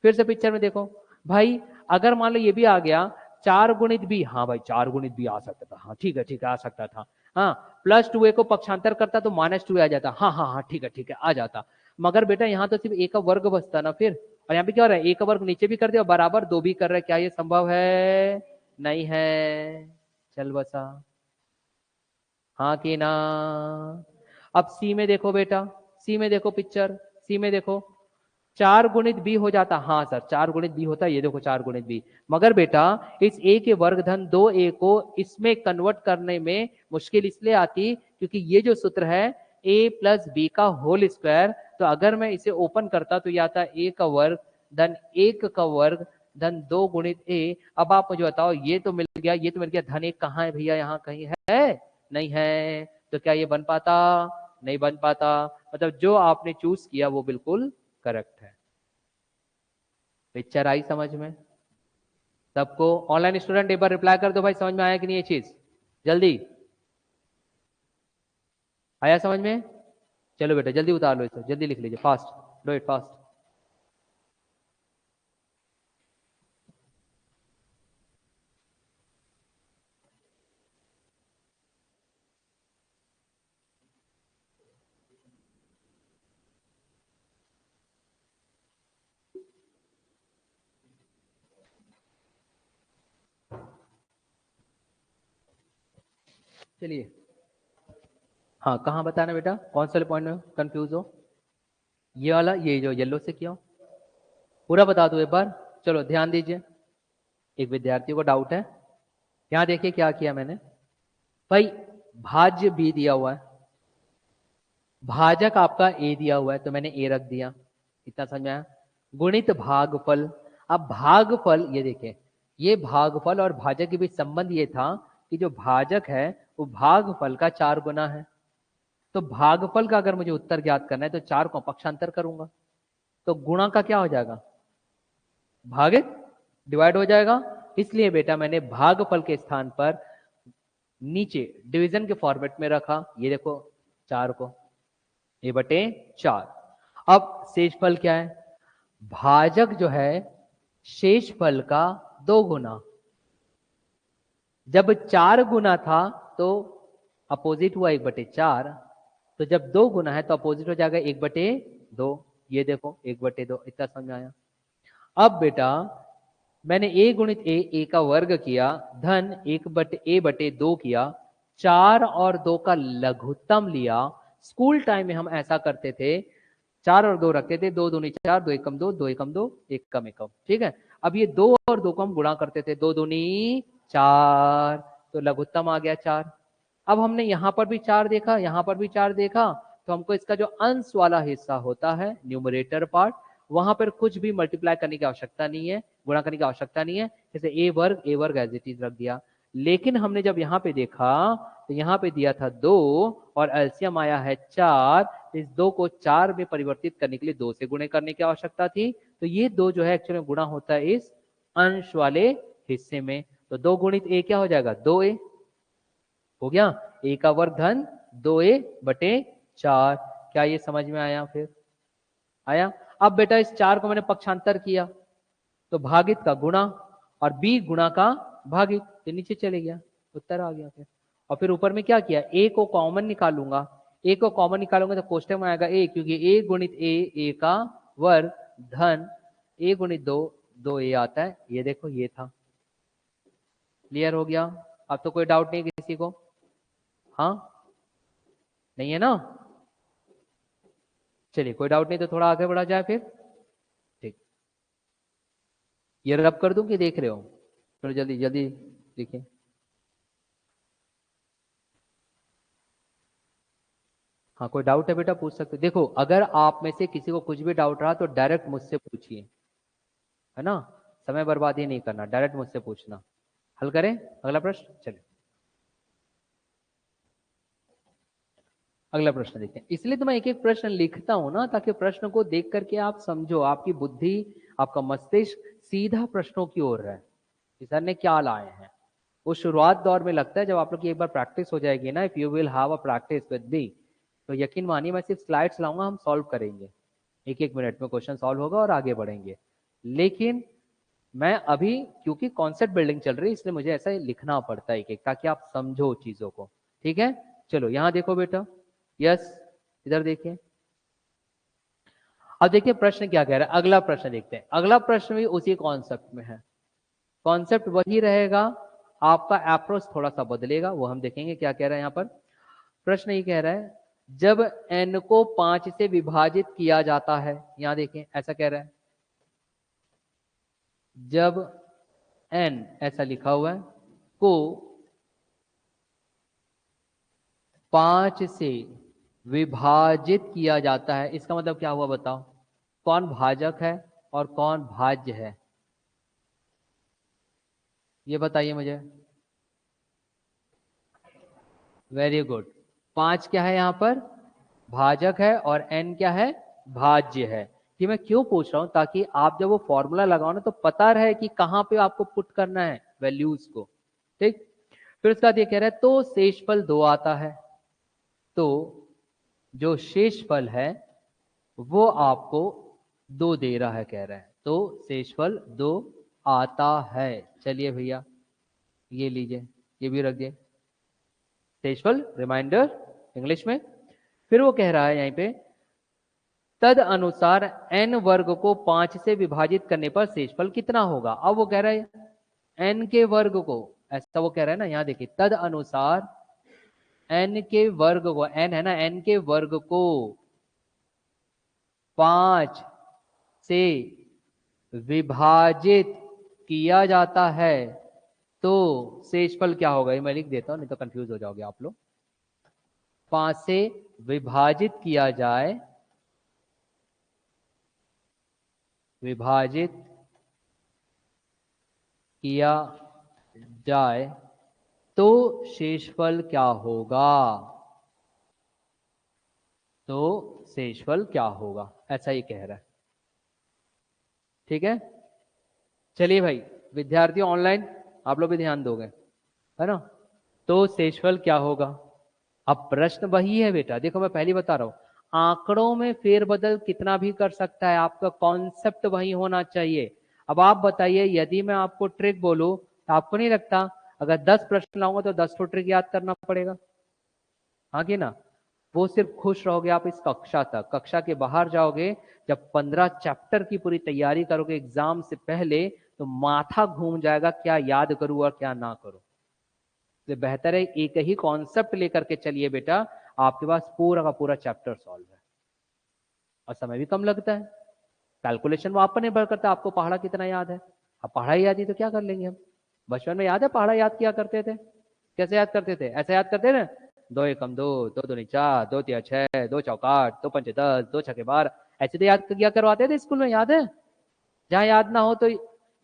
फिर से पिक्चर में देखो भाई, अगर मान लो ये भी आ गया 4 गुणित बी, हाँ भाई 4 गुणित बी आ सकता था, हाँ ठीक है ठीक है आ सकता था, हाँ प्लस 2a को पक्षांतर करता तो -2a आ जाता, हाँ हाँ हाँ ठीक है आ जाता, मगर बेटा यहाँ तो सिर्फ a का वर्ग बचता ना फिर, और यहाँ पे क्या हो रहा है, a का वर्ग नीचे भी कर दिया बराबर 2 भी कर रहा है, क्या ये संभव है, नहीं है, चल बसा, हाँ कि ना। अब सी में देखो बेटा, सी में देखो पिक्चर, सी में देखो, 4 गुणित बी हो जाता, हाँ सर 4 गुणित बी होता है, ये देखो 4 गुणित बी। मगर बेटा इस ए के वर्ग धन 2a को इसमें कन्वर्ट करने में मुश्किल इसलिए आती क्योंकि ये जो सूत्र है a प्लस बी का होल स्क्वायर, तो अगर मैं इसे ओपन करता तो ये आता a का वर्ग धन 1 का वर्ग धन 2 गुणित a। अब आप मुझे बताओ, ये तो मिल गया, ये तो मिल गया, धन 1 कहाँ है भैया, यहाँ कहीं है नहीं है, तो क्या ये बन पाता, नहीं बन पाता। मतलब जो आपने चूज किया वो बिल्कुल करेक्ट है। पिक्चर आई समझ में सबको? ऑनलाइन स्टूडेंट एक बार रिप्लाई कर दो भाई, समझ में आया कि नहीं ये चीज, जल्दी आया समझ में? चलो बेटा जल्दी उतार लो इसे, जल्दी लिख लीजिए, फास्ट डू इट फास्ट। चलिए हाँ, कहाँ बताना बेटा, कौन सा पॉइंट में कंफ्यूज हो? ये वाला, ये जो येलो से किया पूरा बता दो एक बार। चलो ध्यान दीजिए, एक विद्यार्थी को डाउट है, यहाँ देखिए क्या किया मैंने भाई, भाज्य बी दिया हुआ है, भाजक आपका ए दिया हुआ है तो मैंने ए रख दिया, इतना समझ में आया? गुणित भागफल, अब भागफल ये देखिए, ये भागफल और भाजक के बीच संबंध ये था कि जो भाजक है वो भागफल का 4 गुना है, तो भागफल का अगर मुझे उत्तर ज्ञात करना है तो 4 को पक्षांतर करूंगा, तो गुणा का क्या हो जाएगा, भागित डिवाइड हो जाएगा। इसलिए बेटा मैंने भागफल के स्थान पर नीचे डिवीजन के फॉर्मेट में रखा, ये देखो 4 को ए बटे 4। अब शेषफल क्या है, भाजक जो है शेषफल का 2 गुना, जब 4 गुना था तो अपोजिट हुआ 1/4, तो जब 2 गुना है तो अपोजिट हो जाएगा 1/2, ये देखो 1/2, इतना समझ आया? अब बेटा मैंने a गुणित a का वर्ग किया धन 1/a/2 किया, 4 और 2 का लघुत्तम लिया। स्कूल टाइम में हम ऐसा करते थे, 4 और 2 रखते थे, 2 दूनी 4, 2 एकम 2, 2 एकम 2, 1 कम 1 कम, ठीक है। अब ये 2 और 2 को हम गुणा करते थे, 2 दूनी 4, तो लघुत्तम आ गया 4। अब हमने यहां पर भी 4 देखा, यहां पर भी 4 देखा, तो हमको इसका जो अंश वाला हिस्सा होता है न्यूमरेटर पार्ट, वहां पर कुछ भी मल्टीप्लाई करने की आवश्यकता नहीं है, गुणा करने की आवश्यकता नहीं है, जैसे ए वर्ग एज इट इज रख दिया। लेकिन हमने जब यहाँ पे देखा तो यहाँ पे दिया था 2 और एलसीएम आया है 4, इस 2 को 4 में परिवर्तित करने के लिए 2 से गुणे करने की आवश्यकता थी, तो ये 2 जो है एक्चुअली गुणा होता है इस अंश वाले हिस्से में, तो 2 गुणित ए क्या हो जाएगा, 2a हो गया, a का वर्ग धन 2a/4। क्या ये समझ में आया? फिर आया? अब बेटा इस 4 को मैंने पक्षांतर किया तो भागित का गुणा और b गुणा का भागित, तो नीचे चले गया, उत्तर आ गया फिर। और फिर ऊपर में क्या किया, a को कॉमन निकालूंगा, a को कॉमन निकालूंगा तो कोष्टक में आएगा a, क्योंकि a गुणित a का वर्ग धन a गुणित 2 a आता है, ये देखो ये था। क्लियर हो गया? अब तो कोई डाउट नहीं किसी को? हाँ नहीं है ना? चलिए कोई डाउट नहीं तो थोड़ा आगे बढ़ा जाए फिर, ठीक। ये रब कर दूं कि देख रहे हो? चलो जल्दी जल्दी देखिए। हाँ कोई डाउट है बेटा पूछ सकते हो। देखो अगर आप में से किसी को कुछ भी डाउट रहा तो डायरेक्ट मुझसे पूछिए, है ना, समय बर्बादी नहीं करना, डायरेक्ट मुझसे पूछना, हल करें अगला प्रश्न। चलिए अगला प्रश्न देखते हैं। इसलिए तो मैं एक एक प्रश्न लिखता हूं ना, ताकि प्रश्न को देख करके आप समझो, आपकी बुद्धि आपका मस्तिष्क सीधा प्रश्नों की ओर रहे कि सर ने क्या लाए हैं। वो शुरुआत दौर में लगता है, जब आप लोग की एक बार प्रैक्टिस हो जाएगी ना, if you will have a practice with me, तो यकीन मानिए मैं सिर्फ स्लाइड्स लाऊंगा, हम सॉल्व करेंगे, एक एक मिनट में क्वेश्चन सॉल्व होगा और आगे बढ़ेंगे। लेकिन मैं अभी क्योंकि कॉन्सेप्ट बिल्डिंग चल रही है इसलिए मुझे ऐसा लिखना पड़ता है एक एक, ताकि आप समझो चीजों को, ठीक है। चलो यहां देखो बेटा, यस इधर देखिए। अब देखिए प्रश्न क्या कह रहा है, अगला प्रश्न देखते हैं। अगला प्रश्न भी उसी कॉन्सेप्ट में है, कॉन्सेप्ट वही रहेगा, आपका अप्रोच थोड़ा सा बदलेगा, वो हम देखेंगे क्या कह रहा है। यहाँ पर प्रश्न ये कह रहा है जब n को 5 से विभाजित किया जाता है, यहां देखें ऐसा कह रहा है, जब n ऐसा लिखा हुआ है को 5 से विभाजित किया जाता है, इसका मतलब क्या हुआ बताओ? कौन भाजक है और कौन भाज्य है, ये बताइए मुझे। Very good. 5 क्या है यहां पर? भाजक है, और n क्या है? भाज्य है। कि मैं क्यों पूछ रहा हूं, ताकि आप जब वो फॉर्मूला लगाओ ना तो पता रहे कि कहां पे आपको पुट करना है वैल्यूज को। ठीक, फिर उसका ये कह रहा है तो शेषफल 2 आता है। तो जो शेषफल है वो आपको 2 दे रहा है, कह रहा है, तो शेषफल 2 आता है। चलिए भैया ये लीजिए, ये भी रख दिए, शेषफल रिमाइंडर इंग्लिश में। फिर वो कह रहा है यहीं पे, तद अनुसार n वर्ग को 5 से विभाजित करने पर शेषफल कितना होगा। अब वो कह रहा है n के वर्ग को, ऐसा वो कह रहा है ना, यहां देखिए, तद अनुसार n के वर्ग को, n है ना, n के वर्ग को 5 से विभाजित किया जाता है तो शेषफल क्या होगा। ये मैं लिख देता हूं, नहीं तो कंफ्यूज हो जाओगे आप लोग। 5 से विभाजित किया जाए, विभाजित किया जाए तो शेषफल क्या होगा, तो शेषफल क्या होगा, ऐसा ही कह रहा है। ठीक है, चलिए भाई विद्यार्थियों ऑनलाइन आप लोग भी ध्यान दोगे, है ना। तो शेषफल क्या होगा। अब प्रश्न वही है बेटा, देखो मैं पहले बता रहा हूं, आंकड़ों में फेरबदल कितना भी कर सकता है, आपका कॉन्सेप्ट वही होना चाहिए। अब आप बताइए, यदि मैं आपको ट्रिक बोलूं तो आपको नहीं लगता अगर 10 प्रश्न लाऊंगा तो 10 तो ट्रिक याद करना पड़ेगा, हाँ कि ना। वो सिर्फ खुश रहोगे आप इस कक्षा तक, कक्षा के बाहर जाओगे, जब 15 चैप्टर की पूरी तैयारी करोगे एग्जाम से पहले, तो माथा घूम जाएगा क्या याद करूं और क्या ना करूं। तो बेहतर है एक ही कॉन्सेप्ट लेकर के चलिए बेटा, आपके पास पूरा का पूरा चैप्टर सॉल्व है और समय भी कम लगता है। कैलकुलेशन वो आप पर निर्भर करता है, आपको पहाड़ा कितना याद है। अब पहाड़ा याद ही तो क्या कर लेंगे हम। बचपन में याद है पहाड़ा याद किया करते थे, कैसे याद करते थे, ऐसे याद करते ना, 2 एकम 2, 2 दूनी 4, 2 तिया 6, 2 चौका 8, 2 पंचे 10, 2 छक्के 12, ऐसे तो याद किया करवाते थे स्कूल में, याद है। जहां याद ना हो तो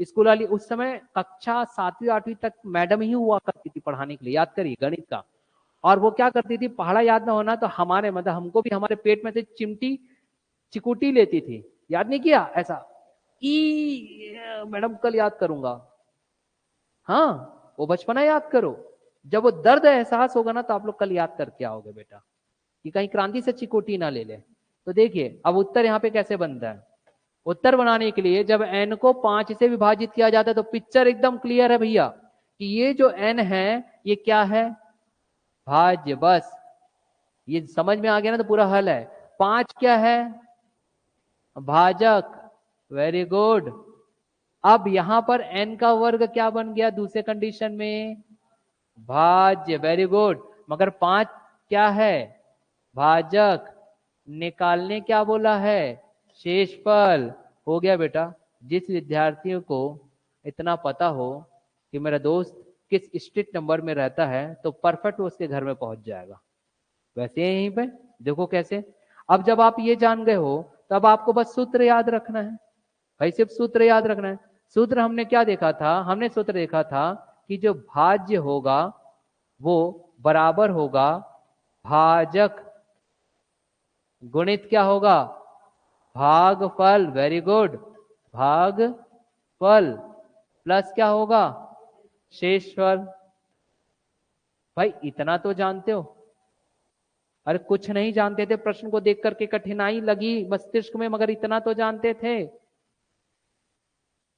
स्कूल वाली, उस समय कक्षा 7वीं 8वीं तक मैडम ही हुआ करती थी पढ़ाने के लिए, याद करिए गणित का। और वो क्या करती थी, पहाड़ा याद ना होना तो हमारे मतलब हमको भी हमारे पेट में से चिमटी चिकुटी लेती थी, याद नहीं किया ऐसा, ई मैडम कल याद करूंगा। हाँ वो बचपना याद करो, जब वो दर्द एहसास होगा ना तो आप लोग कल याद करके आओगे बेटा, कि कहीं क्रांति से चिकोटी ना ले ले। तो देखिए अब उत्तर यहाँ पे कैसे बनता है। उत्तर बनाने के लिए जब n को 5 से विभाजित किया जाता है तो पिक्चर एकदम क्लियर है भैया, कि ये जो n है ये क्या है, भाज्य। बस ये समझ में आ गया ना तो पूरा हल है। 5 क्या है, भाजक। Very good. अब यहां पर n का वर्ग क्या बन गया दूसरे कंडीशन में, भाज्य। Very good. मगर 5 क्या है, भाजक। निकालने क्या बोला है, शेषफल। हो गया बेटा। जिस विद्यार्थियों को इतना पता हो कि मेरा दोस्त किस स्ट्रीट नंबर में रहता है तो परफेक्ट उसके घर में पहुंच जाएगा। वैसे यहीं पे देखो कैसे। अब जब आप ये जान गए हो तब आपको बस सूत्र याद रखना है भाई, सिर्फ सूत्र याद रखना है। सूत्र हमने क्या देखा था, हमने सूत्र देखा था कि जो भाज्य होगा वो बराबर होगा भाजक गुणित क्या होगा, भागफल। वेरी गुड, भागफल प्लस क्या होगा, शेषफल। भाई इतना तो जानते हो। अरे कुछ नहीं जानते थे, प्रश्न को देख करके कठिनाई लगी मस्तिष्क में, मगर इतना तो जानते थे।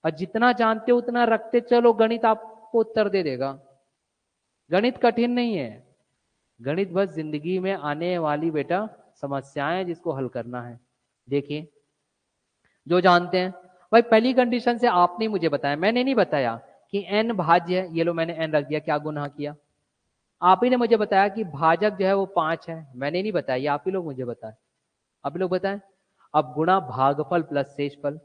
और जितना जानते हो उतना रखते चलो, गणित आपको उत्तर दे देगा। गणित कठिन नहीं है, गणित बस जिंदगी में आने वाली बेटा समस्याएं जिसको हल करना है। देखिए जो जानते हैं भाई, पहली कंडीशन से आपने मुझे बताया, मैंने नहीं बताया कि n भाज्य है, ये लो मैंने n रख दिया, क्या गुनाह किया। आप ही ने मुझे बताया कि भाजक जो है वो 5 है, मैंने नहीं बताया, ये आप ही लोग मुझे बताएं, आप ही लोग बताएं। अब गुणा भागफल प्लस शेषफल,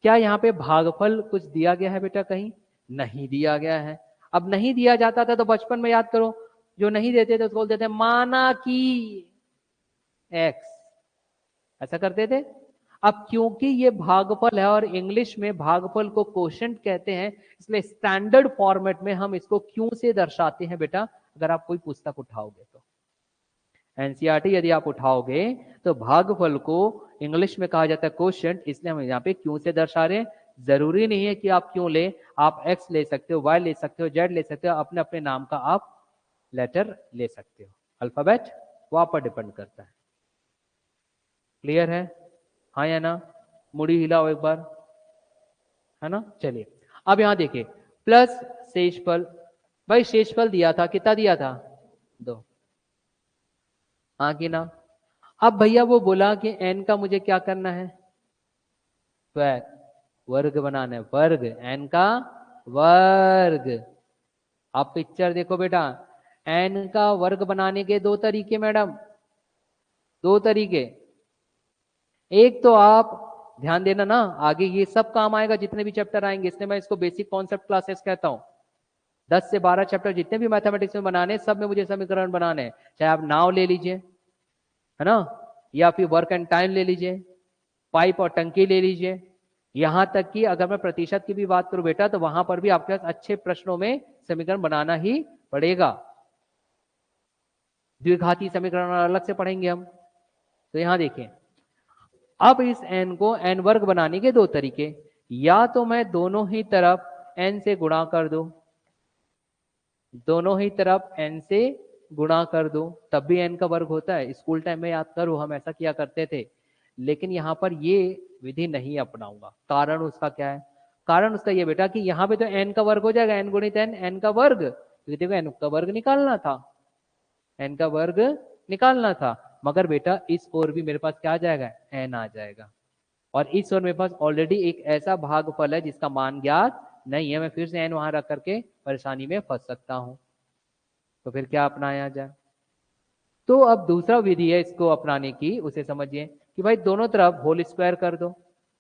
क्या यहाँ पे भागफल कुछ दिया गया है बेटा? कहीं नहीं दिया गया है। अब नहीं दिया जाता था तो बचपन में याद करो, जो नहीं देते थे उसको बोलते थे माना कि एक्स, ऐसा करते थे। अब क्योंकि ये भागफल है और इंग्लिश में भागफल को कोशेंट कहते हैं, इसलिए स्टैंडर्ड फॉर्मेट में हम इसको क्यों से दर्शाते हैं बेटा, अगर आप कोई पुस्तक उठाओगे तो एनसीईआरटी यदि आप उठाओगे तो भागफल को इंग्लिश में कहा जाता है कोशेंट, इसलिए हम यहाँ पे क्यों से दर्शा रहे हैं। जरूरी नहीं है कि आप क्यों ले, आप एक्स ले सकते हो, वाई ले सकते हो, जेड ले सकते हो, अपने अपने नाम का आप लेटर ले सकते हो, अल्फाबेट वो आप पर डिपेंड करता है। क्लियर है? हाँ या ना? मुड़ी हिलाओ एक बार, है ना? चलिए अब यहां देखिए प्लस शेषफल, भाई शेषफल दिया था, कितना दिया था? 2, हाँ कि ना? अब भैया वो बोला कि एन का मुझे क्या करना है? स्क्वायर, वर्ग बनाना है, वर्ग एन का वर्ग। आप पिक्चर देखो बेटा, एन का वर्ग बनाने के दो तरीके मैडम, दो तरीके। एक तो आप ध्यान देना ना, आगे ये सब काम आएगा जितने भी चैप्टर आएंगे, इसलिए मैं इसको बेसिक कॉन्सेप्ट क्लासेस कहता हूं। 10 से 12 चैप्टर जितने भी मैथमेटिक्स में बनाने, सब में मुझे समीकरण बनाने हैं, चाहे आप नाव ले लीजिए, है ना, या फिर वर्क एंड टाइम ले लीजिए, पाइप और टंकी ले लीजिए, यहां तक कि अगर मैं प्रतिशत की भी बात करूं बेटा, तो वहां पर भी आपके पास अच्छे प्रश्नों में समीकरण बनाना ही पड़ेगा। द्विघाती समीकरण अलग से पढ़ेंगे हम। तो यहां देखें, अब इस n को n वर्ग बनाने के दो तरीके, या तो मैं दोनों ही तरफ n से गुणा कर दूं, दोनों ही तरफ n से गुणा कर दूं, तब भी n का वर्ग होता है। स्कूल टाइम में याद करो, हम ऐसा किया करते थे, लेकिन यहां पर ये विधि नहीं अपनाऊंगा। कारण उसका क्या है? कारण उसका ये बेटा कि यहाँ पे तो n का वर्ग हो जाएगा, n गुणित n, n का वर्ग, क्योंकि देखो n का वर्ग निकालना था, n का वर्ग निकालना था, मगर बेटा इस ओर भी मेरे पास क्या आ जाएगा? n आ जाएगा, और इस ओर मेरे पास ऑलरेडी एक ऐसा भागफल है जिसका मान ज्ञात नहीं है, मैं फिर से n वहां रख करके परेशानी में फंस सकता हूं। तो फिर क्या अपनाया जाए? तो अब दूसरा विधि है इसको अपनाने की, उसे समझिए कि भाई दोनों तरफ होल स्क्वायर कर दो,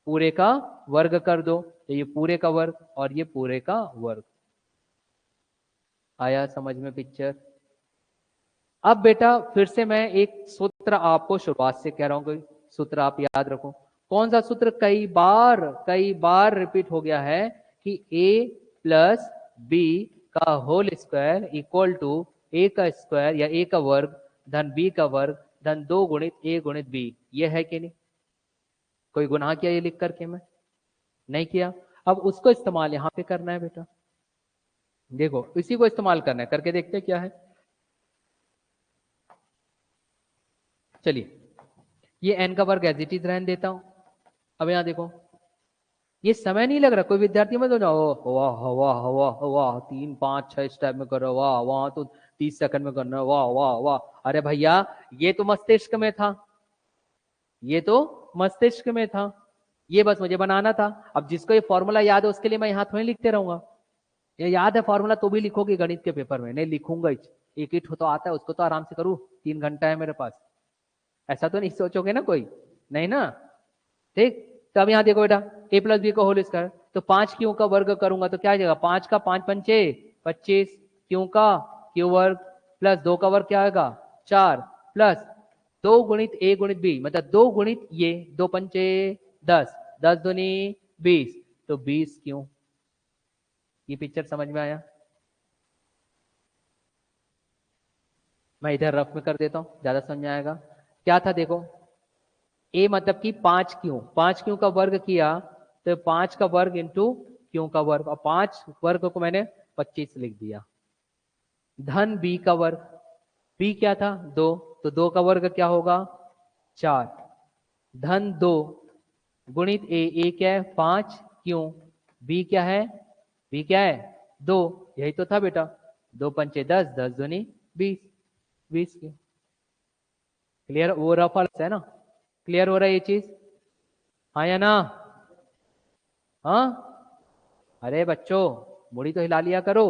पूरे का वर्ग कर दो, तो ये पूरे का वर्ग और ये पूरे का वर्ग। आया समझ में पिक्चर? अब बेटा फिर से मैं एक सूत्र आपको शुरुआत से कह रहा हूं, कोई सूत्र आप याद रखो। कौन सा सूत्र कई बार रिपीट हो गया है कि a प्लस बी का whole square equal to a का स्क्वायर या a का वर्ग धन b का वर्ग धन 2 गुणित a गुणित b। ये है कि नहीं? कोई गुनाह किया ये लिख करके? मैं नहीं किया। अब उसको इस्तेमाल यहां पे करना है बेटा, देखो इसी को इस्तेमाल करना है, करके देखते हैं क्या है। चलिए ये n का वर्ग एज इट इज रहने देता हूं। अब यहां देखो, ये समय नहीं लग रहा, कोई विद्यार्थी मत हो जाओ वाह वाह वाह वाह 3 5 6 स्टेप में कर रहे हो, वाह वहां तो 30 सेकंड में करना है, वाह वाह वाह। अरे भैया ये तो मस्तिष्क में था, ये तो मस्तिष्क में था, ये बस मुझे बनाना था। अब जिसको ये फॉर्मूला याद है उसके लिए मैं यहाँ थोड़ी लिखते रहूंगा। ये याद है फॉर्मूला तो भी लिखोगे गणित के पेपर में? नहीं लिखूंगा ही, एक ही तो आता है, उसको तो आराम से करूँ, 3 घंटा है मेरे पास, ऐसा तो नहीं सोचोगे ना कोई, नहीं ना? ठीक, तो अब यहाँ देखो बेटा, a प्लस बी का होल स्क्वायर, तो 5 क्यों का वर्ग करूंगा तो क्या आ जाएगा? 5 का 5 पंचे 25, क्यों का क्यों वर्ग, प्लस 2 का वर्ग क्या आएगा? 4, प्लस 2 गुणित a गुणित b, मतलब 2 गुणित ये 2 पंचे 10, 10 दूनी 20, तो 20 क्यों। ये पिक्चर समझ में आया? मैं इधर रफ में कर देता हूं, ज्यादा समझ में आएगा। क्या था देखो, ए मतलब कि 5 क्यों का वर्ग किया, तो 5 का वर्ग इंटू क्यों का वर्ग, और 5 वर्ग को मैंने 25 लिख दिया, धन बी का वर्ग, बी क्या था? 2, तो 2 का वर्ग क्या होगा? 4, धन 2 गुणित ए क्या है? 5, क्यों बी क्या है? बी क्या है? 2, यही तो था बेटा, 2 पंचे 10, 10 दूनी 20, 20 क्यों। क्लियर? वो रफ है ना? क्लियर हो रहा है ये चीज? हाँ या ना? हाँ? अरे बच्चों मुड़ी तो हिला लिया करो,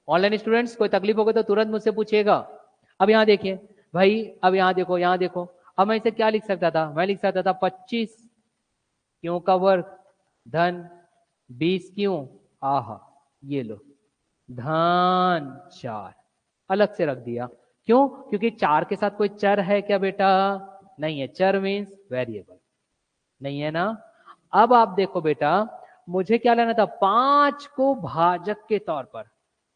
ऑनलाइन स्टूडेंट्स कोई तकलीफ होगी तो तुरंत मुझसे पूछिएगा। अब यहाँ देखिए भाई, अब यहाँ देखो, यहाँ देखो, अब मैं इसे क्या लिख सकता था, मैं लिख सकता था 25 क्यों का वर्ग धन 20 क्यों, आहा ये लो, धन 4 अलग से रख दिया। क्यों? क्योंकि 4 के साथ कोई चर है क्या बेटा? नहीं है, चर मीन्स वेरिएबल नहीं है ना। अब आप देखो बेटा, मुझे क्या लेना था, 5 को भाजक के तौर पर,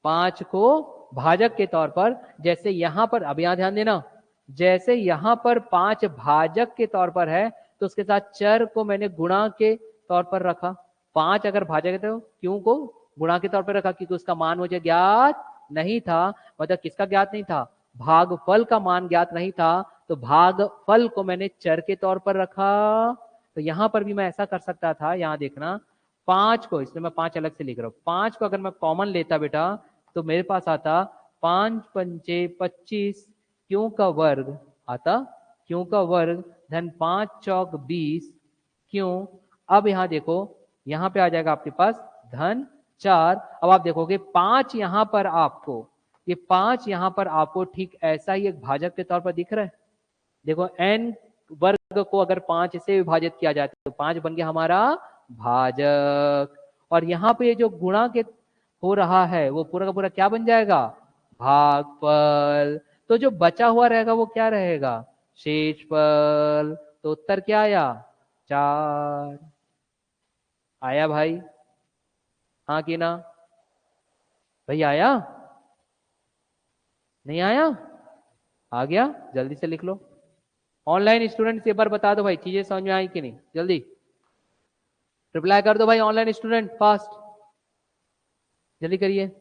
5 को भाजक के तौर पर, जैसे यहां पर, अब यहां ध्यान देना, जैसे यहां पर 5 भाजक के तौर पर है तो उसके साथ चर को मैंने गुणा के तौर पर रखा। 5 अगर भाजक है तो क्यों को गुणा के तौर पर रखा, क्योंकि उसका मान मुझे ज्ञात नहीं था। मतलब किसका ज्ञात नहीं था? भागफल का मान ज्ञात नहीं था, तो भागफल को मैंने चर के तौर पर रखा। तो यहां पर भी मैं ऐसा कर सकता था, यहां देखना, 5 को, इसलिए मैं 5 अलग से लिख रहा हूं, 5 को अगर मैं कॉमन लेता बेटा तो मेरे पास आता 5 पंचे 25 क्यों का वर्ग आता, क्यों का वर्ग धन 5 चौक 20 क्यों। अब यहां देखो, यहां पे आ जाएगा आपके पास धन 4। अब आप देखोगे 5 यहां पर आपको, ये 5 यहां पर आपको ठीक ऐसा ही एक भाजक के तौर पर दिख रहा है। देखो n वर्ग को अगर 5 से विभाजित किया जाए तो 5 बन गया हमारा भाजक, और यहाँ पे जो गुणा के हो रहा है वो पूरा का पूरा क्या बन जाएगा, भागफल। तो जो बचा हुआ रहेगा वो क्या रहेगा, शेषफल। तो उत्तर क्या आया, 4 आया भाई, हाँ कि ना भाई, आया नहीं आया, आ गया, जल्दी से लिख लो। ऑनलाइन स्टूडेंट्स एक बार बता दो भाई, चीजें समझ में आई कि नहीं, जल्दी रिप्लाई कर दो भाई, ऑनलाइन स्टूडेंट फास्ट, जल्दी करिए।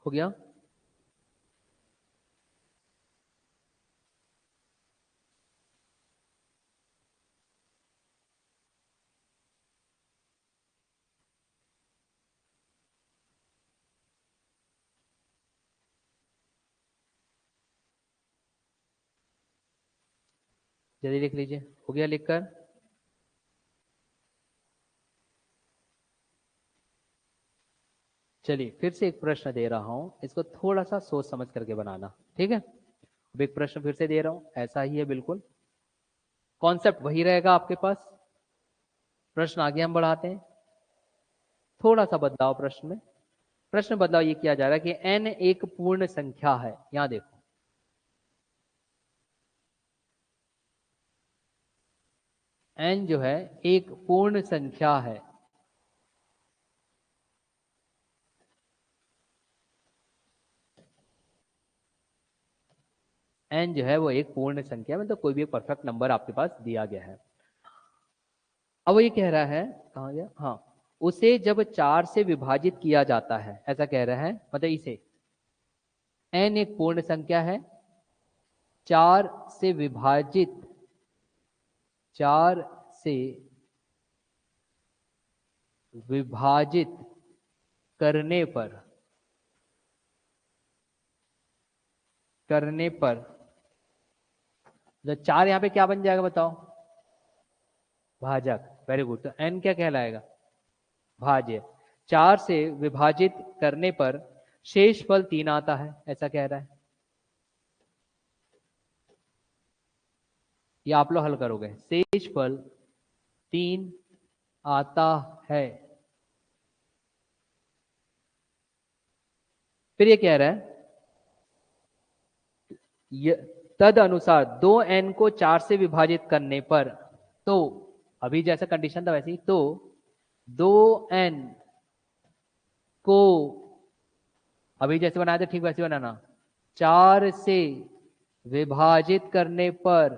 हो गया? जल्दी लिख लीजिए, हो गया लिखकर? चलिए फिर से एक प्रश्न दे रहा हूं, इसको थोड़ा सा सोच समझ करके बनाना, ठीक है। अब एक प्रश्न फिर से दे रहा हूं, ऐसा ही है बिल्कुल, कॉन्सेप्ट वही रहेगा आपके पास, प्रश्न आगे हम बढ़ाते हैं, थोड़ा सा बदलाव प्रश्न में। प्रश्न बदलाव ये किया जा रहा है कि n एक पूर्ण संख्या है, यहां देखो, n जो है एक पूर्ण संख्या है। n जो है वो एक पूर्ण संख्या, मतलब कोई भी एक परफेक्ट नंबर आपके पास दिया गया है। अब वो ये कह रहा है, कहा गया, हाँ, उसे जब 4 से विभाजित किया जाता है, ऐसा कह रहा है, मतलब इसे, n एक पूर्ण संख्या है, 4 से विभाजित, 4 से विभाजित करने पर, करने पर, तो 4 यहां पे क्या बन जाएगा बताओ, भाजक, वेरी गुड। तो n क्या कहलाएगा, भाज्य। 4 से विभाजित करने पर शेष फल 3 आता है, ऐसा कह रहा है। ये आप लोग हल करोगे, शेष फल 3 आता है। फिर ये कह रहा है तद अनुसार 2n को 4 से विभाजित करने पर, तो अभी जैसा कंडीशन था वैसे ही, तो 2n को अभी जैसे बनाया था ठीक वैसे बनाना, 4 से विभाजित करने पर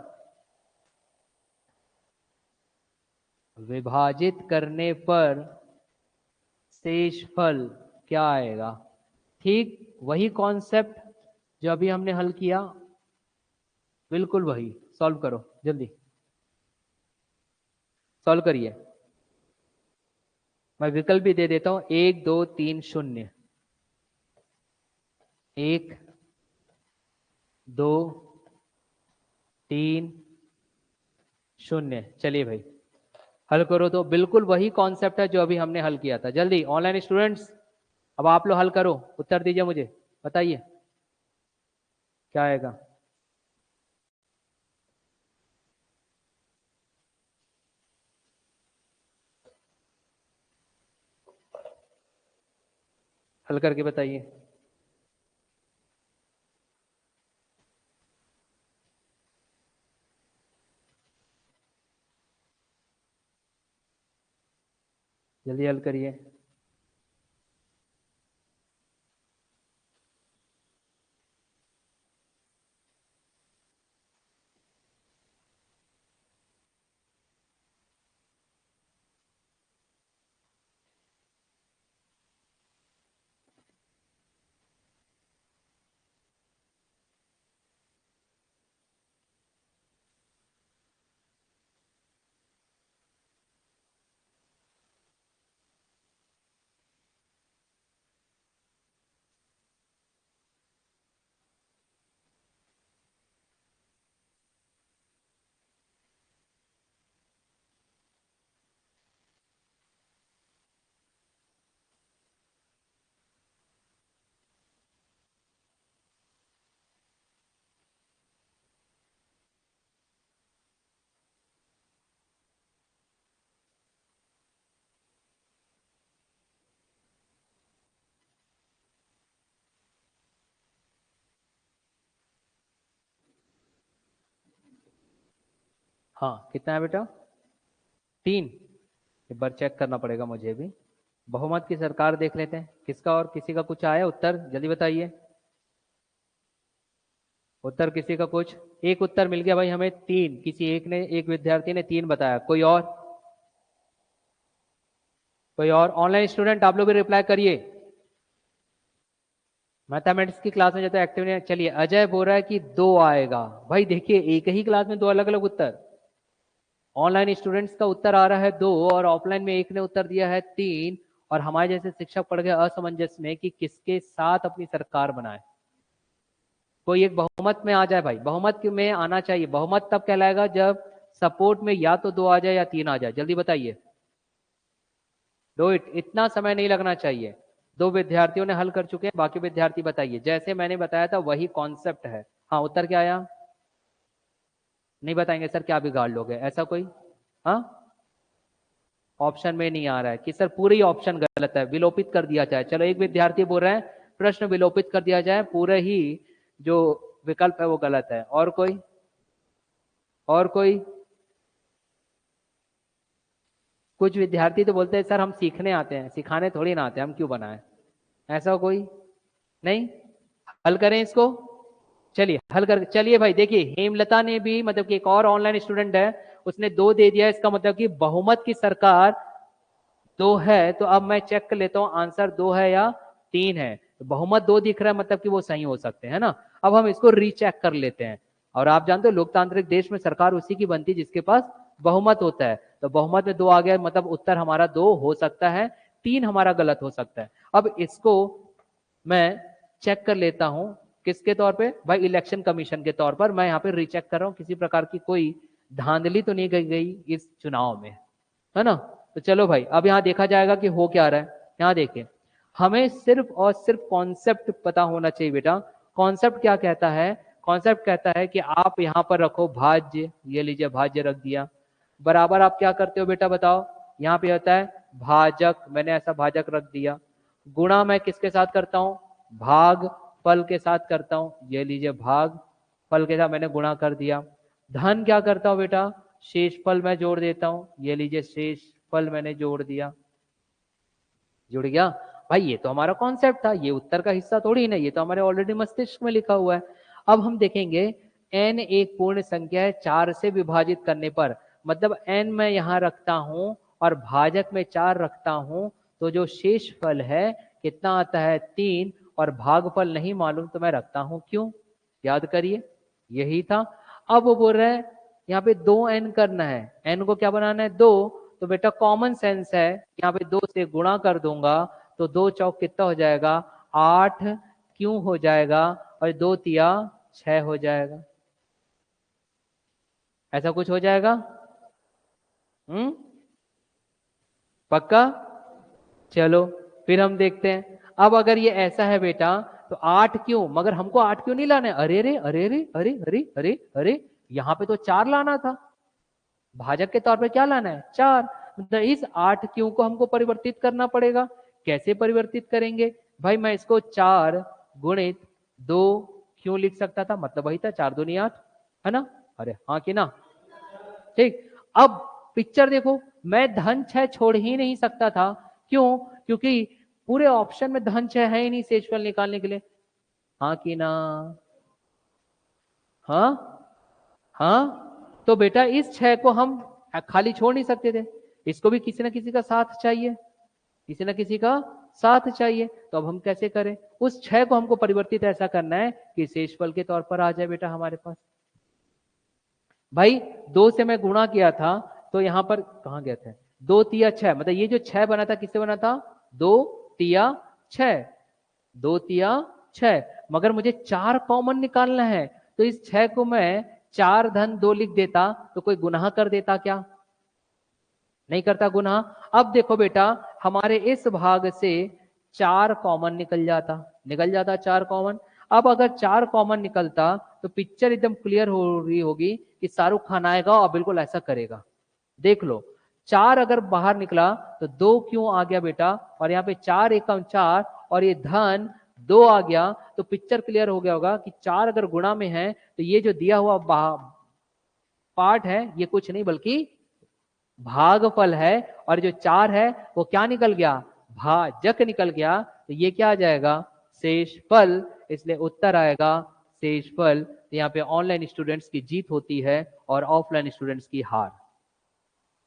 विभाजित करने पर शेषफल क्या आएगा? ठीक वही कॉन्सेप्ट जो अभी हमने हल किया, बिल्कुल वही। सॉल्व करो जल्दी, सॉल्व करिए। मैं विकल्प भी दे देता हूं, 1 2 3 0, 1 2 3 0। चलिए भाई हल करो, तो बिल्कुल वही कॉन्सेप्ट है जो अभी हमने हल किया था। जल्दी ऑनलाइन स्टूडेंट्स, अब आप लोग हल करो, उत्तर दीजिए, मुझे बताइए क्या आएगा। हल करके बताइए। जल्दी हल करिए। हाँ कितना है बेटा? 3। एक बार चेक करना पड़ेगा मुझे भी। बहुमत की सरकार देख लेते हैं किसका, और किसी का कुछ आया उत्तर? जल्दी बताइए उत्तर किसी का कुछ। एक उत्तर मिल गया भाई हमें 3, किसी एक ने, एक विद्यार्थी ने 3 बताया। कोई और? कोई और ऑनलाइन स्टूडेंट आप लोग भी रिप्लाई करिए। मैथमेटिक्स की क्लास में जब एक्टिव नहीं। चलिए अजय बोल रहा है कि 2 आएगा। भाई देखिए एक ही क्लास में 2 अलग अलग उत्तर। ऑनलाइन स्टूडेंट्स का उत्तर आ रहा है 2, और ऑफलाइन में एक ने उत्तर दिया है 3। और हमारे जैसे शिक्षक पड़ गए असमंजस में कि किसके साथ अपनी सरकार बनाए। कोई एक बहुमत में आ जाए भाई, बहुमत में आना चाहिए। बहुमत तब कहलाएगा जब सपोर्ट में या तो 2 आ जाए या 3 आ जाए। जल्दी बताइए। डू इट, इतना समय नहीं लगना चाहिए। 2 विद्यार्थियों ने हल कर चुके हैं, बाकी विद्यार्थी बताइए। जैसे मैंने बताया था वही कॉन्सेप्ट है। हाँ उत्तर क्या आया? नहीं बताएंगे सर, क्या बिगाड़ लोगे ऐसा कोई? हाँ ऑप्शन में नहीं आ रहा है कि सर पूरी ऑप्शन गलत है, विलोपित कर दिया जाए। चलो एक विद्यार्थी बोल रहे हैं प्रश्न विलोपित कर दिया जाए, पूरे ही जो विकल्प है वो गलत है। और कोई? और कोई? कुछ विद्यार्थी तो बोलते हैं सर हम सीखने आते हैं, सिखाने थोड़ी ना आते हैं, हम क्यों बनाए। ऐसा कोई नहीं? हल करें इसको। चलिए हल कर, चलिए भाई देखिए हेमलता ने भी, मतलब कि एक और ऑनलाइन स्टूडेंट है, उसने 2 दे दिया। इसका मतलब कि बहुमत की सरकार 2 है। तो अब मैं चेक कर लेता हूं आंसर 2 है या 3 है। तो बहुमत 2 दिख रहा है, मतलब कि वो सही हो सकते हैं ना। अब हम इसको रीचेक कर लेते हैं। और आप जानते हो लोकतांत्रिक देश में सरकार उसी की बनती है जिसके पास बहुमत होता है। तो बहुमत में 2 आ गया, मतलब उत्तर हमारा 2 हो सकता है, 3 हमारा गलत हो सकता है। अब इसको मैं चेक कर लेता हूं किसके तौर पे भाई, इलेक्शन कमीशन के तौर पर मैं यहाँ पे रीचेक कर रहा हूँ किसी प्रकार की कोई धांधली तो नहीं गई इस चुनाव में, है ना। तो चलो भाई अब यहाँ देखा जाएगा कि हो क्या रहा है। यहाँ देखिए हमें सिर्फ और सिर्फ कॉन्सेप्ट पता होना चाहिए बेटा। कॉन्सेप्ट क्या कहता है? कॉन्सेप्ट कहता है कि आप यहाँ पर रखो भाज्य, ये लीजिए भाज्य रख दिया, बराबर आप क्या करते हो बेटा बताओ। यहाँ पे होता है भाजक, मैंने ऐसा भाजक रख दिया। गुणा मैं किसके साथ करता हूँ? भाग फल के साथ करता हूँ, ये लीजिए भाग फल के साथ मैंने गुणा कर दिया। धन क्या करता हूँ बेटा? शेष फल मैं जोड़ देता हूँ, ये लीजिए शेष फल मैंने जोड़ दिया। जुड़ गया भाई, ये तो हमारा कॉन्सेप्ट था, ये उत्तर का हिस्सा थोड़ी ना, ये तो हमारे ऑलरेडी मस्तिष्क में लिखा हुआ है। अब हम देखेंगे n एक पूर्ण संख्या है, 4 से विभाजित करने पर मतलब n मैं यहाँ रखता हूँ और भाजक में 4 रखता हूँ, तो जो शेष फल है कितना आता है 3, और भागफल नहीं मालूम तो मैं रखता हूँ क्यों? याद करिए, यही था। अब वो बोल रहे हैं यहाँ पे 2n करना है, n को क्या बनाना है 2, तो बेटा कॉमन सेंस है, यहाँ पे 2 से गुणा कर दूंगा तो 2 चौक कितना हो जाएगा 8 क्यों हो जाएगा, और 2 तिया 6 हो जाएगा। ऐसा कुछ हो जाएगा? पक्का? चलो फिर हम देखते हैं। अब अगर ये ऐसा है बेटा तो 8 क्यों, मगर हमको 8 क्यों नहीं लाना है? अरे रे अरे रे अरे अरे अरे अरे, यहाँ पे तो 4 लाना था, भाजक के तौर पे क्या लाना है 4, मतलब इस 8 क्यों को हमको परिवर्तित करना पड़ेगा। कैसे परिवर्तित करेंगे भाई? मैं इसको 4 गुणित 2 क्यों लिख सकता था, मतलब वही था 4 दूनी 8, है ना? अरे हाँ कि ना? ठीक। अब पिक्चर देखो, मैं धन 6 छोड़ ही नहीं सकता था, क्यों? क्योंकि पूरे ऑप्शन में धन 6 है ही नहीं शेषफल निकालने के लिए। हाँ कि ना? हाँ हाँ, तो बेटा इस 6 को हम खाली छोड़ नहीं सकते थे, इसको भी किसी ना किसी का साथ चाहिए, किसी ना किसी का साथ चाहिए। तो अब हम कैसे करें? उस 6 को हमको परिवर्तित ऐसा करना है कि शेषफल के तौर पर आ जाए बेटा हमारे पास। भाई 2 से मैं गुणा किया था तो यहां पर कहा गया था 2 तिया 6, मतलब ये जो 6 बना था किससे बना था 2 तिया 6, 2 तिया 6, मगर मुझे 4 कॉमन निकालना है, तो इस 6 को मैं 4 धन 2 लिख देता तो कोई गुनाह कर देता क्या? नहीं करता गुनाह। अब देखो बेटा हमारे इस भाग से 4 कॉमन निकल जाता 4 कॉमन। अब अगर 4 कॉमन निकलता तो पिक्चर एकदम क्लियर हो रही होगी कि शाहरुख खान आएगा और बिल्कुल ऐसा करेगा। देख लो 4 अगर बाहर निकला तो 2 क्यों आ गया बेटा, और यहाँ पे 4 एकम 4 और ये धन 2 आ गया, तो पिक्चर क्लियर हो गया होगा कि 4 अगर गुणा में है तो ये जो दिया हुआ पार्ट है ये कुछ नहीं बल्कि भागफल है, और जो 4 है वो क्या निकल गया भाजक निकल गया, तो ये क्या आ जाएगा शेषफल, इसलिए उत्तर आएगा शेषफल। तो यहाँ पे ऑनलाइन स्टूडेंट्स की जीत होती है और ऑफलाइन स्टूडेंट्स की हार।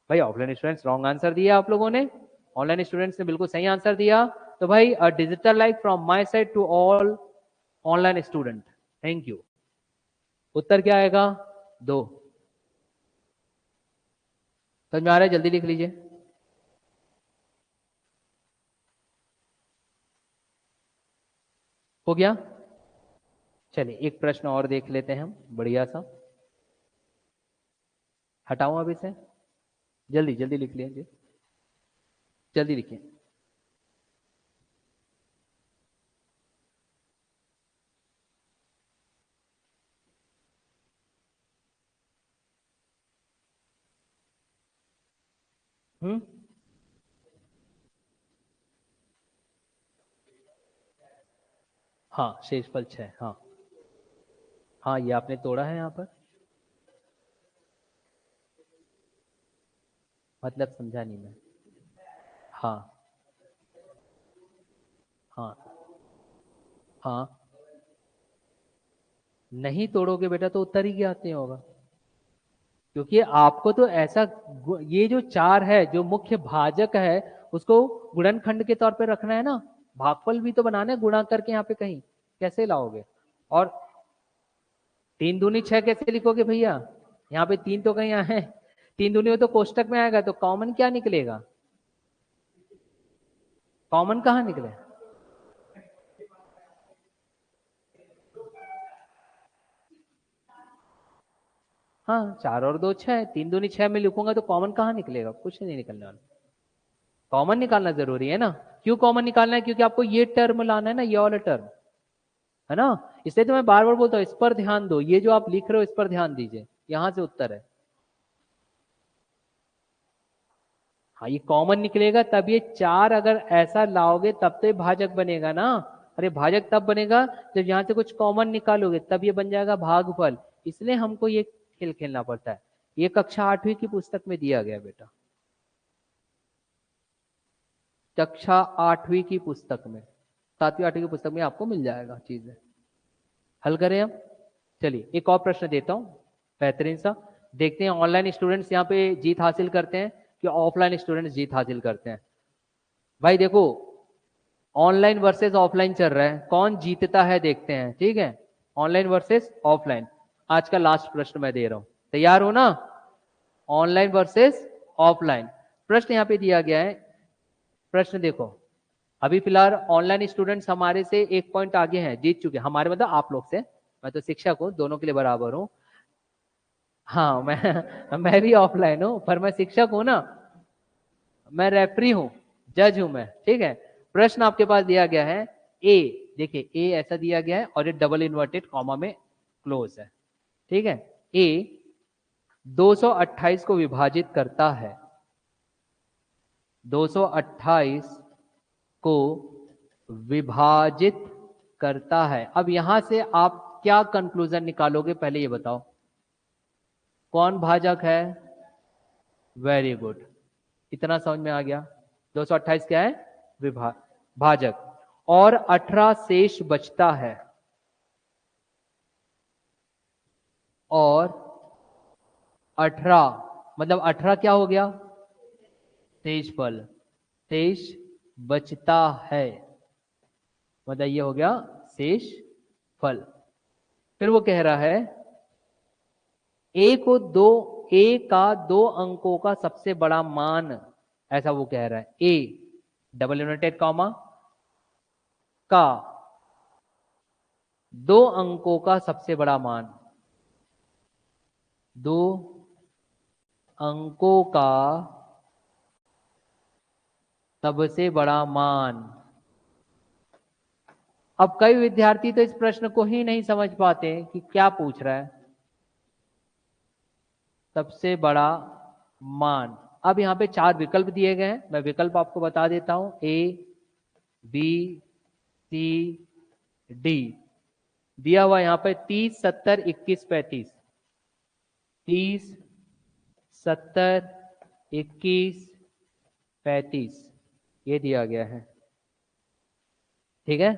भाई ऑफलाइन स्टूडेंट्स रॉन्ग आंसर दिया आप लोगों ने, ऑनलाइन स्टूडेंट्स ने बिल्कुल सही आंसर दिया। तो भाई a digital like from my side to all online student, thank you. उत्तर क्या आएगा 2। समझ में आ रहा है? जल्दी लिख लीजिए। हो गया? चलिए एक प्रश्न और देख लेते हैं हम, बढ़िया सा। हटाऊं अब इसे? जल्दी जल्दी लिख लीजिए, जल्दी लिखिए। हम्म, हाँ शेषफल 6, हाँ हाँ ये आपने तोड़ा है यहाँ पर, मतलब समझा नहीं मैं। हाँ हाँ हाँ, नहीं तोड़ोगे बेटा तो उत्तर ही क्या आते होगा, क्योंकि आपको तो ऐसा ये जो 4 है जो मुख्य भाजक है उसको गुणनखंड के तौर पे रखना है ना, भागफल भी तो बनाना है गुणा करके यहाँ पे कहीं, कैसे लाओगे? और 3 दूनी 6 कैसे लिखोगे भैया? यहाँ पे 3 तो कहीं आए, 3 दूनी हो तो कोष्टक में आएगा, तो कॉमन क्या निकलेगा? कॉमन कहाँ निकले? हाँ 4 और 2 6, 3 दूनी 6 में लिखूंगा तो कॉमन कहाँ निकलेगा? कुछ नहीं निकलने वाला। कॉमन निकालना जरूरी है ना। क्यों कॉमन निकालना है? क्योंकि आपको ये टर्म लाना है ना, ये वाला टर्म, है ना। इसलिए तो मैं बार बार बोलता हूँ इस पर ध्यान दो, ये जो आप लिख रहे हो इस पर ध्यान दीजिए, यहां से उत्तर है। हाँ ये कॉमन निकलेगा तब, ये 4 अगर ऐसा लाओगे तब तो ये भाजक बनेगा ना। अरे भाजक तब बनेगा जब यहाँ से कुछ कॉमन निकालोगे, तब ये बन जाएगा भागफल। इसलिए हमको ये खेल खेलना पड़ता है। ये कक्षा 8वीं की पुस्तक में दिया गया बेटा, कक्षा 8वीं की पुस्तक में, 7वीं 8वीं की पुस्तक में आपको मिल जाएगा चीजें। हल करें हम? चलिए एक और प्रश्न देता हूं बेहतरीन सा। देखते हैं ऑनलाइन स्टूडेंट्स यहाँ पे जीत हासिल करते हैं कि ऑफलाइन स्टूडेंट्स जीत हासिल करते हैं। भाई देखो, ऑनलाइन वर्सेस ऑफलाइन चल रहा है, कौन जीतता है देखते हैं, ठीक है। ऑनलाइन वर्सेस ऑफलाइन, आज का लास्ट प्रश्न मैं दे रहा हूं, तैयार हो ना। ऑनलाइन वर्सेस ऑफलाइन, प्रश्न यहाँ पे दिया गया है। प्रश्न देखो, अभी फिलहाल ऑनलाइन स्टूडेंट्स हमारे से 1 पॉइंट आगे हैं, जीत चुके, हमारे मतलब आप लोग से, मैं तो शिक्षक हूँ, दोनों के लिए बराबर हूँ। हाँ मैं भी ऑफलाइन हूँ, पर मैं शिक्षक हूँ ना, मैं रेफरी हूँ, जज हूँ मैं, ठीक है। प्रश्न आपके पास दिया गया है ए, देखिए ए ऐसा दिया गया है और ये डबल इन्वर्टेड कॉमा में क्लोज है, ठीक है। ए 228 को विभाजित करता है, 228 को विभाजित करता है। अब यहां से आप क्या कंक्लूजन निकालोगे, पहले ये बताओ, कौन भाजक है। वेरी गुड, इतना समझ में आ गया। 228 क्या है, भाजक, और 18 शेष बचता है, और 18 मतलब 18 क्या हो गया, शेषफल, शेष बचता है, मतलब ये हो गया शेष फल। फिर वो कह रहा है ए का 2 अंकों का सबसे बड़ा मान, ऐसा वो कह रहा है। ए डबल इन्वर्टेड कॉमा का 2 अंकों का सबसे बड़ा मान, 2 अंकों का सबसे बड़ा मान। अब कई विद्यार्थी तो इस प्रश्न को ही नहीं समझ पाते कि क्या पूछ रहा है, सबसे बड़ा मान। अब यहां पे 4 विकल्प दिए गए हैं, मैं विकल्प आपको बता देता हूं, ए बी सी डी। दिया हुआ यहां पे 30 70 21 35, 30 70 21 35 ये दिया गया है, ठीक है।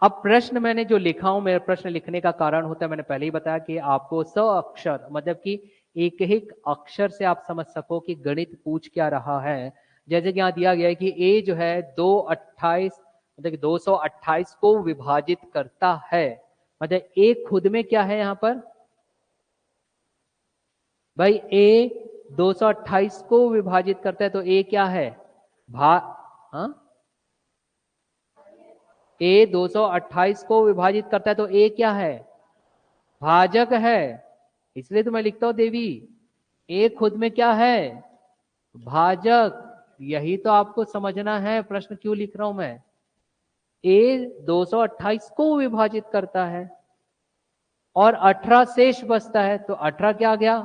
अब प्रश्न मैंने जो लिखा हूं, मेरा प्रश्न लिखने का कारण होता है, मैंने पहले ही बताया कि आपको स अक्षर मतलब कि एक ही अक्षर से आप समझ सको कि गणित पूछ क्या रहा है। जैसे कि यहां दिया गया है कि ए जो है 228 मतलब कि 228 को विभाजित करता है, मतलब ए खुद में क्या है यहां पर भाई, ए 228 को विभाजित करता है, तो ए क्या है, भा हाँ, ए 228 को विभाजित करता है तो ए क्या है, भाजक है। इसलिए तो मैं लिखता हूं देवी, ए खुद में क्या है, भाजक। यही तो आपको समझना है, प्रश्न क्यों लिख रहा हूं मैं। ए 228 को विभाजित करता है और 18 शेष बचता है, तो 18 क्या आ गया,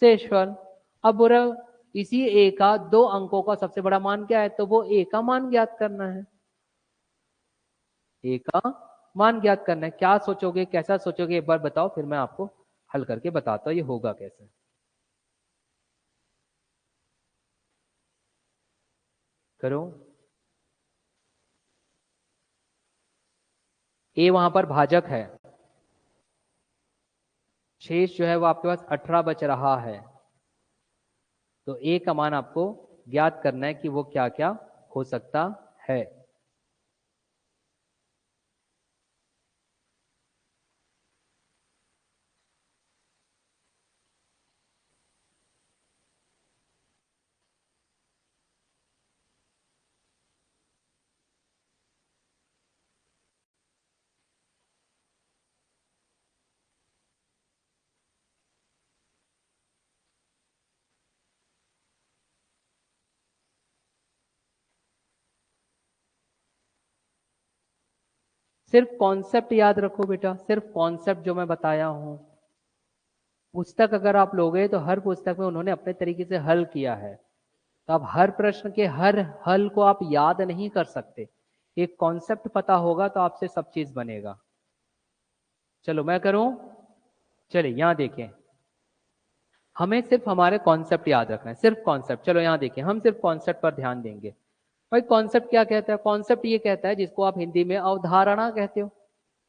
शेषफल। अब बुरा, इसी ए का 2 अंकों का सबसे बड़ा मान क्या है, तो वो ए का मान ज्ञात करना है, ए का मान ज्ञात करना है। क्या सोचोगे, कैसा सोचोगे, एक बार बताओ, फिर मैं आपको हल करके बताता हूं ये होगा कैसे। करो, ए वहां पर भाजक है, शेष जो है वो आपके पास 18 बच रहा है, तो ए का मान आपको ज्ञात करना है कि वो क्या क्या हो सकता है। सिर्फ कॉन्सेप्ट याद रखो बेटा, सिर्फ कॉन्सेप्ट जो मैं बताया हूं। पुस्तक अगर आप लोगे तो हर पुस्तक में उन्होंने अपने तरीके से हल किया है, तो आप हर प्रश्न के हर हल को आप याद नहीं कर सकते। एक कॉन्सेप्ट पता होगा तो आपसे सब चीज बनेगा। चलो मैं करूं, चलिए यहां देखें, हमें सिर्फ हमारे कॉन्सेप्ट याद रखना है, सिर्फ कॉन्सेप्ट। चलो यहां देखें, हम सिर्फ कॉन्सेप्ट पर ध्यान देंगे। भाई कॉन्सेप्ट क्या कहता है, कॉन्सेप्ट ये कहता है जिसको आप हिंदी में अवधारणा कहते हो,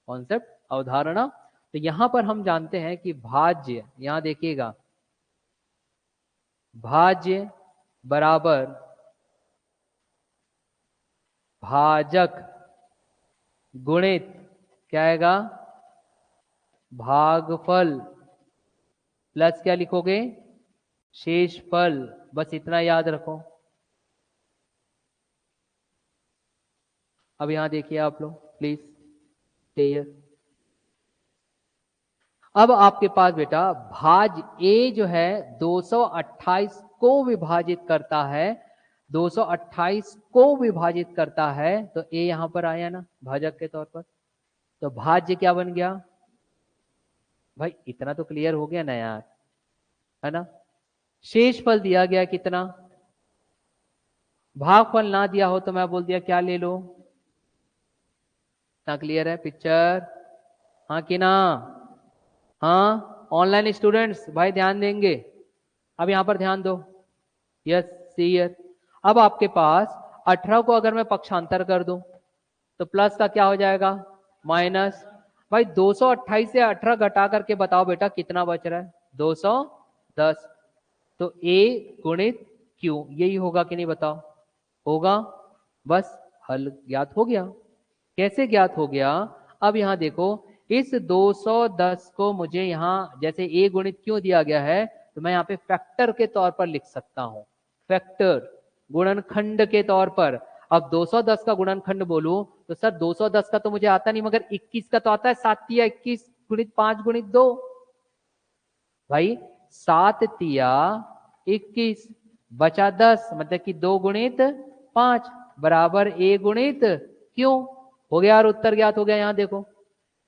कॉन्सेप्ट अवधारणा। तो यहां पर हम जानते हैं कि भाज्य, यहां देखिएगा, भाज्य बराबर भाजक गुणित क्या आएगा, भागफल प्लस क्या लिखोगे, शेषफल। बस इतना याद रखो। अब यहां देखिए आप लोग प्लीज, क्लियर। अब आपके पास बेटा भाज ए जो है 228 को विभाजित करता है, 228 को विभाजित करता है, तो ए यहां पर आया ना भाजक के तौर पर, तो भाज्य क्या बन गया भाई, इतना तो क्लियर हो गया ना यार, है ना। शेषफल दिया गया कितना, भागफल ना दिया हो तो मैं बोल दिया क्या ले लो। इतना क्लियर है पिक्चर, हाँ कि ना। हाँ ऑनलाइन स्टूडेंट्स भाई ध्यान देंगे, अब यहां पर ध्यान दो, यस सीयर। अब आपके पास 18 को अगर मैं पक्षांतर कर दूं तो प्लस का क्या हो जाएगा, माइनस। भाई 228 से 18 घटा करके बताओ बेटा कितना बच रहा है, 210। तो a गुणित q यही होगा कि नहीं बताओ, होगा। बस हल ज्ञात हो गया। कैसे ज्ञात हो गया, अब यहां देखो इस 210 को मुझे यहां जैसे a गुणित क्यों दिया गया है, तो मैं यहां पे फैक्टर के तौर पर लिख सकता हूं, फैक्टर गुणनखंड के तौर पर। अब 210 का गुणनखंड बोलूं तो सर 210 का तो मुझे आता नहीं, मगर 21 का तो आता है, 7 तिया 21 गुणित 5 गुणित 2। भाई 7 तिया 21 बचा 10, मतलब कि 2 गुणित 5 बराबर a गुणित क्यों, हो गया और उत्तर ज्ञात हो गया। यहां देखो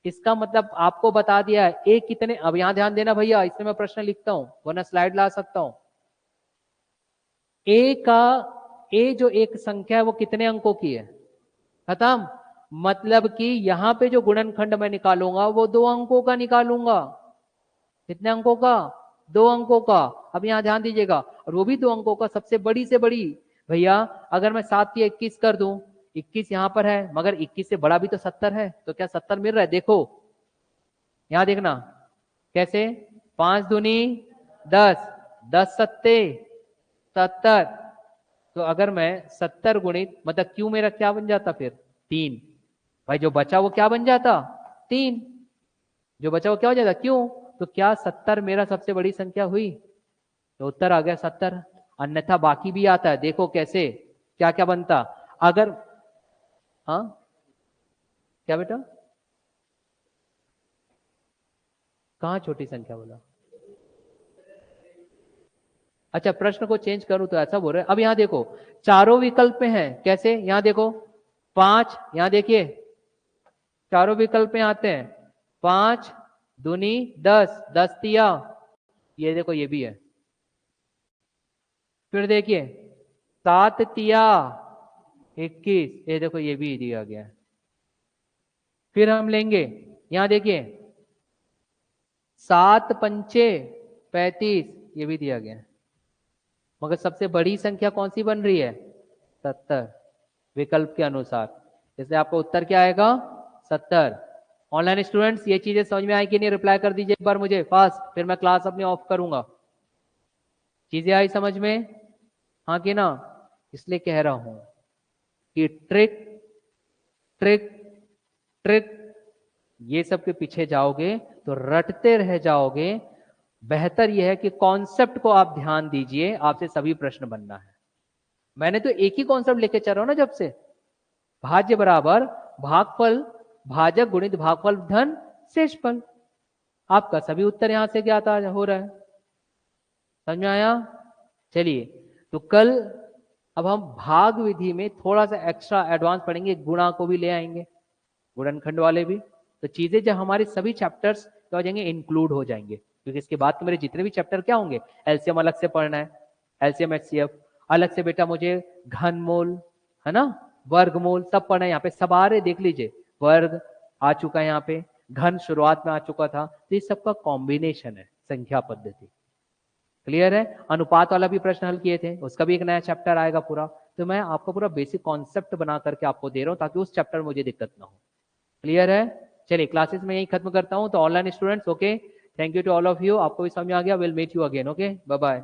इसका मतलब आपको बता दिया है ए कितने, अब यहां ध्यान देना भैया, इसमें मैं प्रश्न लिखता हूं वरना स्लाइड ला सकता हूं। ए का, ए जो एक संख्या है वो कितने अंकों की है, खत्म। मतलब कि यहां पे जो गुणनखंड मैं निकालूंगा वो 2 अंकों का निकालूंगा। कितने अंकों का, 2 अंकों का। अब यहां ध्यान दीजिएगा, और वो भी 2 अंकों का, सबसे बड़ी से बड़ी। भैया अगर मैं 7 की 21 कर दूं, 21 यहां पर है मगर 21 से बड़ा भी तो 70 है, तो क्या 70 मिल रहा है, देखो यहां देखना कैसे, 5 दूनी 10, 10 सत्ते 70। तो अगर मैं 70 गुणित मतलब क्यू मेरा क्या बन जाता फिर 3, भाई जो बचा वो क्या बन जाता 3, जो बचा वो क्या हो जाता क्यों, तो क्या 70 मेरा सबसे बड़ी संख्या हुई, तो उत्तर आ गया 70। अन्यथा बाकी भी आता है, देखो कैसे क्या क्या बनता अगर, हाँ क्या बेटा, कहाँ छोटी संख्या बोला, अच्छा प्रश्न को चेंज करूं तो ऐसा बोल रहे अब यहां देखो चारों विकल्प में है, कैसे यहां देखो 5, यहां देखिए चारों विकल्प में आते हैं, 5 दूनी 10, 10 तिया, ये देखो ये भी है। फिर देखिए 7 तिया 21, ये देखो ये भी दिया गया है। फिर हम लेंगे यहां देखिए 7 पंचे 35, ये भी दिया गया है। मगर सबसे बड़ी संख्या कौन सी बन रही है 70 विकल्प के अनुसार, इसलिए आपका उत्तर क्या आएगा 70। ऑनलाइन स्टूडेंट्स ये चीजें समझ में आई कि नहीं, रिप्लाई कर दीजिए एक बार मुझे फास्ट, फिर मैं क्लास अपनी ऑफ करूंगा। चीजें आई समझ में, हाँ कि ना। इसलिए कह रहा हूं कि ट्रिक ट्रिक ट्रिक ये सब के पीछे जाओगे तो रटते रह जाओगे। बेहतर यह है कि कॉन्सेप्ट को आप ध्यान दीजिए, आपसे सभी प्रश्न बनना है। मैंने तो एक ही कॉन्सेप्ट लेके चल रहा हूं ना जब से, भाज्य बराबर भागफल भाजक गुणित भागफल धन शेषफल। आपका सभी उत्तर यहां से ज्ञात हो रहा है, समझ में आया। चलिए तो कल अब हम भाग विधि में थोड़ा सा एक्स्ट्रा एडवांस पढ़ेंगे, गुणा को भी ले आएंगे, गुणनखंड वाले भी। तो चीजें जब हमारे सभी चैप्टर्स क्या हो जाएंगे, इंक्लूड हो जाएंगे, क्योंकि इसके बाद तो मेरे जितने भी चैप्टर क्या होंगे, एलसीएम अलग से पढ़ना है, एलसीएम एचसीएफ अलग से बेटा, मुझे घनमूल है ना, वर्गमूल सब पढ़ना है। यहाँ पे सब आ रहे देख लीजिए, वर्ग आ चुका है, यहाँ पे घन शुरुआत में आ चुका था, तो ये सबका कॉम्बिनेशन है संख्या पद्धति। क्लियर है। अनुपात वाला भी प्रश्न हल किए थे, उसका भी एक नया चैप्टर आएगा पूरा। तो मैं आपको पूरा बेसिक कॉन्सेप्ट बना करके आपको दे रहा हूं ताकि उस चैप्टर में मुझे दिक्कत ना हो। क्लियर है। चलिए क्लासेस में यही खत्म करता हूं। तो online students okay, thank you to all of you, आपको भी समझ आ गया। Will meet you again, okay bye bye.